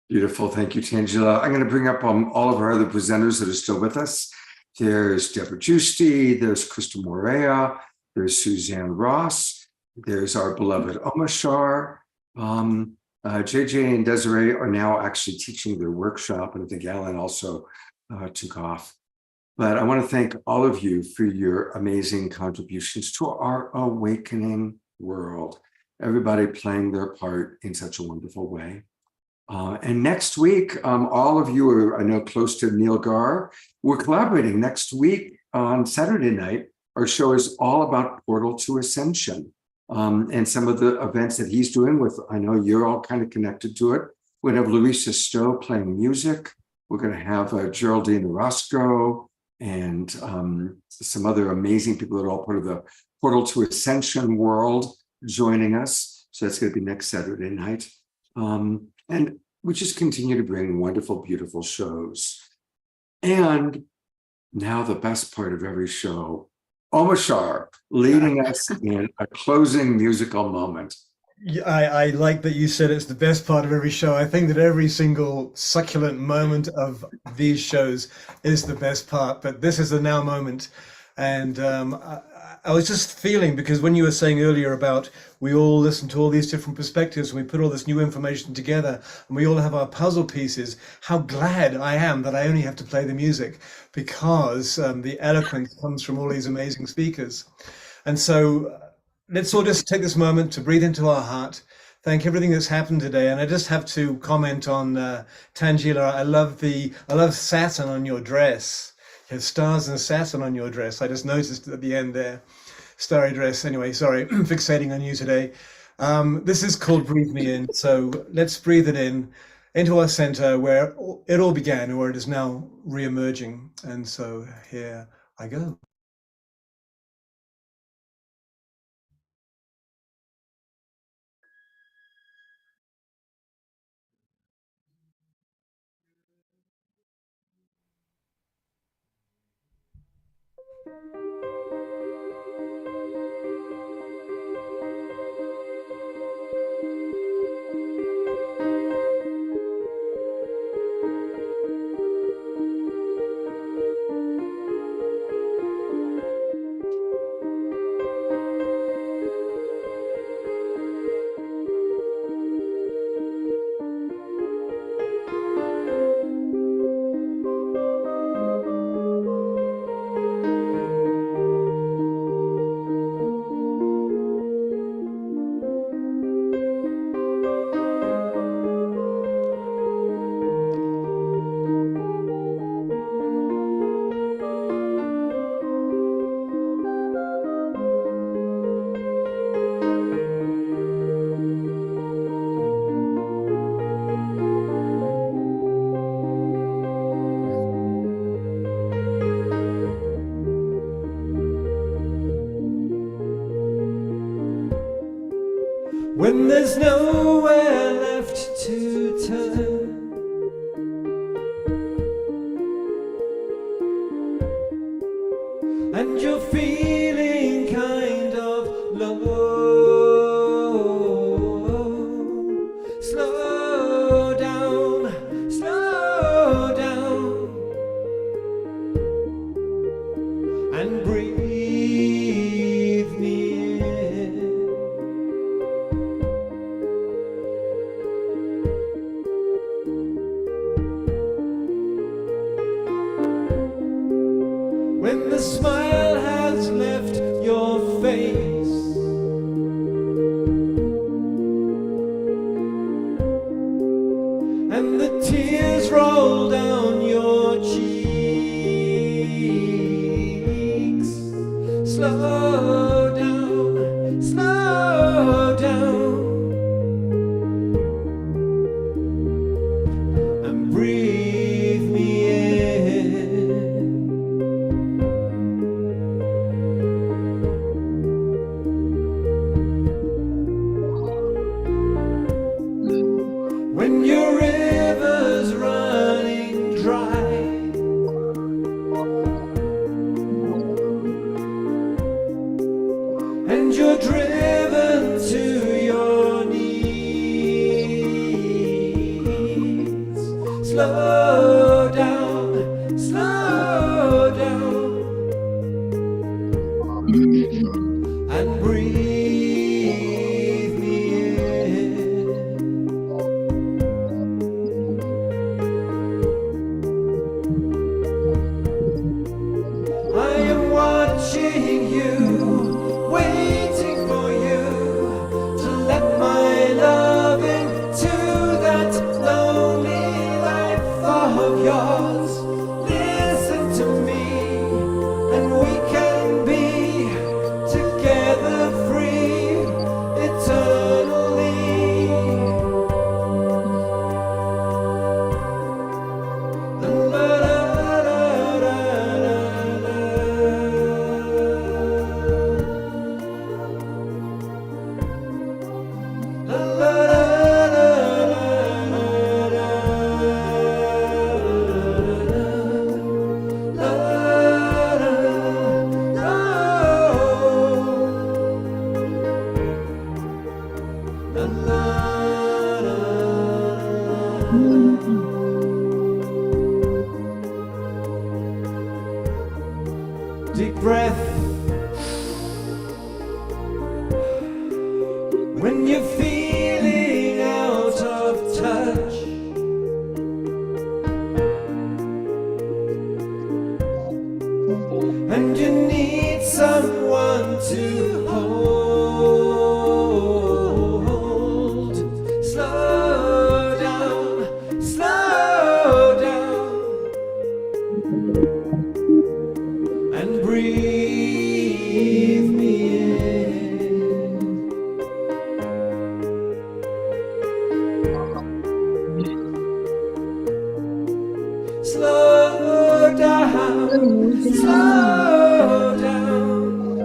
Beautiful. Thank you, Tangela. I'm going to bring up all of our other presenters that are still with us. There's Deborah Giusti, there's Krista Morea, there's Suzanne Ross, there's our beloved Omashar. JJ and Desiree are now actually teaching their workshop, and I think Alan also took off. But I want to thank all of you for your amazing contributions to our awakening world. Everybody playing their part in such a wonderful way. And next week, all of you are, I know, close to Neil Gar. We're collaborating next week on Saturday night. Our show is all about Portal to Ascension and some of the events that he's doing with, I know you're all kind of connected to it. We're going to have Louisa Stowe playing music. We're going to have Geraldine Orozco and some other amazing people that are all part of the Portal to Ascension world joining us. So that's going to be next Saturday night. And we just continue to bring wonderful, beautiful shows. And now the best part of every show, Omashar leading us in a closing musical moment. Yeah, I like that you said it's the best part of every show. I think that every single succulent moment of these shows is the best part, but this is the now moment. And I was just feeling, because when you were saying earlier about we all listen to all these different perspectives and we put all this new information together and we all have our puzzle pieces, how glad I am that I only have to play the music, because the eloquence comes from all these amazing speakers. And so let's all just take this moment to breathe into our heart, thank everything that's happened today. And I just have to comment on Tangela. I love Saturn on your dress. You have stars and Saturn on your dress. I just noticed at the end there, starry dress. Anyway, sorry, fixating on you today. This is called Breathe Me In. So let's breathe it in into our center where it all began, or it is now re-emerging. And so here I go. When there's nowhere left to turn, and you're feeling kind of low, and breathe me in. When the smile has left your face, and the tears roll down your cheeks, slow down, slow down, and breathe me in. When your river's running dry, and you're driven to your knees, slow down, slow down, and breathe me in. I am watching you, waiting for you to let my love into that lonely life of yours. Listen to me, and we can be together free eternally. Deep breath. When you're feeling out of touch, and you need someone to hold, slow down, slow down, and breathe me in. Slow down, slow down,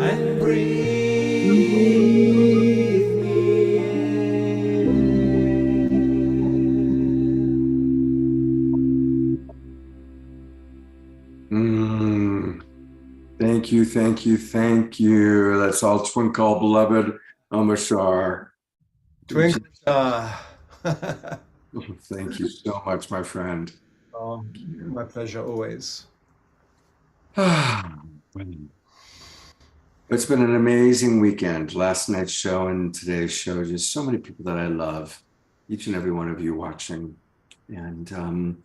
and breathe me in. Thank you, thank you, thank you. That's all Twinkle, beloved Omashar. Twinkle star. Thank you so much, my friend. Oh, my pleasure always. It's been an amazing weekend. Last night's show and today's show, just so many people that I love, each and every one of you watching. And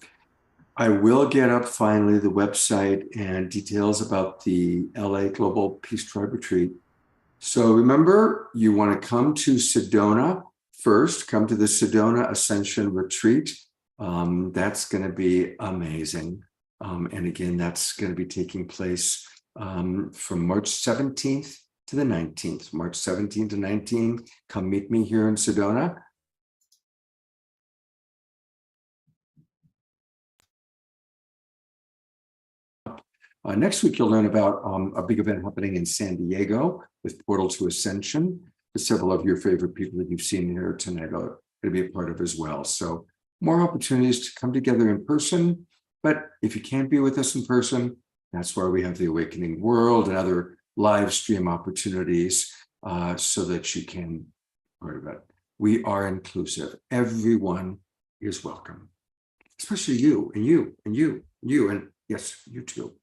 I will get up finally the website and details about the LA Global Peace Tribe Retreat. So remember, you want to come to Sedona first, come to the Sedona Ascension Retreat. That's going to be amazing. And again, that's going to be taking place from March 17th to the 19th. March 17th to 19th, come meet me here in Sedona. Next week, you'll learn about a big event happening in San Diego with Portal to Ascension. Several of your favorite people that you've seen here tonight are going to be a part of as well. So more opportunities to come together in person. But if you can't be with us in person, that's why we have the Awakening World and other live stream opportunities so that you can be part of it. We are inclusive. Everyone is welcome. especially you and you and you, and yes, you too.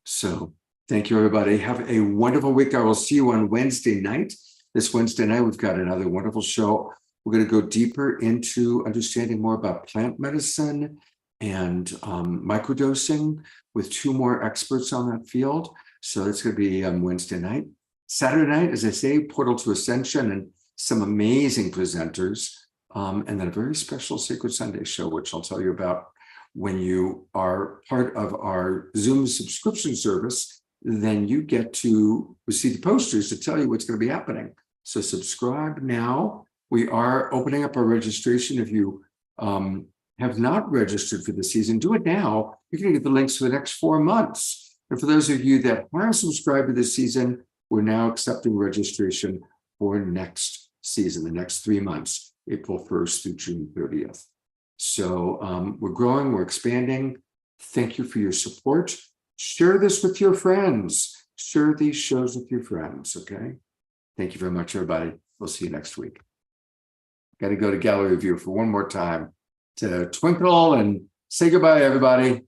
So thank you, everybody. Have a wonderful week. I will see you on Wednesday night. This Wednesday night, we've got another wonderful show. We're going to go deeper into understanding more about plant medicine and microdosing with 2 more experts on that field. So it's going to be Wednesday night. Saturday night, as I say, Portal to Ascension and some amazing presenters. And then a very special Sacred Sunday show, which I'll tell you about when you are part of our Zoom subscription service. Then you get to receive the posters to tell you what's going to be happening. So subscribe now. We are opening up our registration. If you have not registered for the season, do it now. You're going to get the links for the next 4 months. And for those of you that have subscribed to this season, we're now accepting registration for next season, the next 3 months, April 1st through June 30th. So we're growing, we're expanding. Thank you for your support. Share this with your friends. Share these shows with your friends, okay? Thank you very much, everybody. We'll see you next week. Got to go to gallery view for one more time to twinkle and say goodbye, everybody.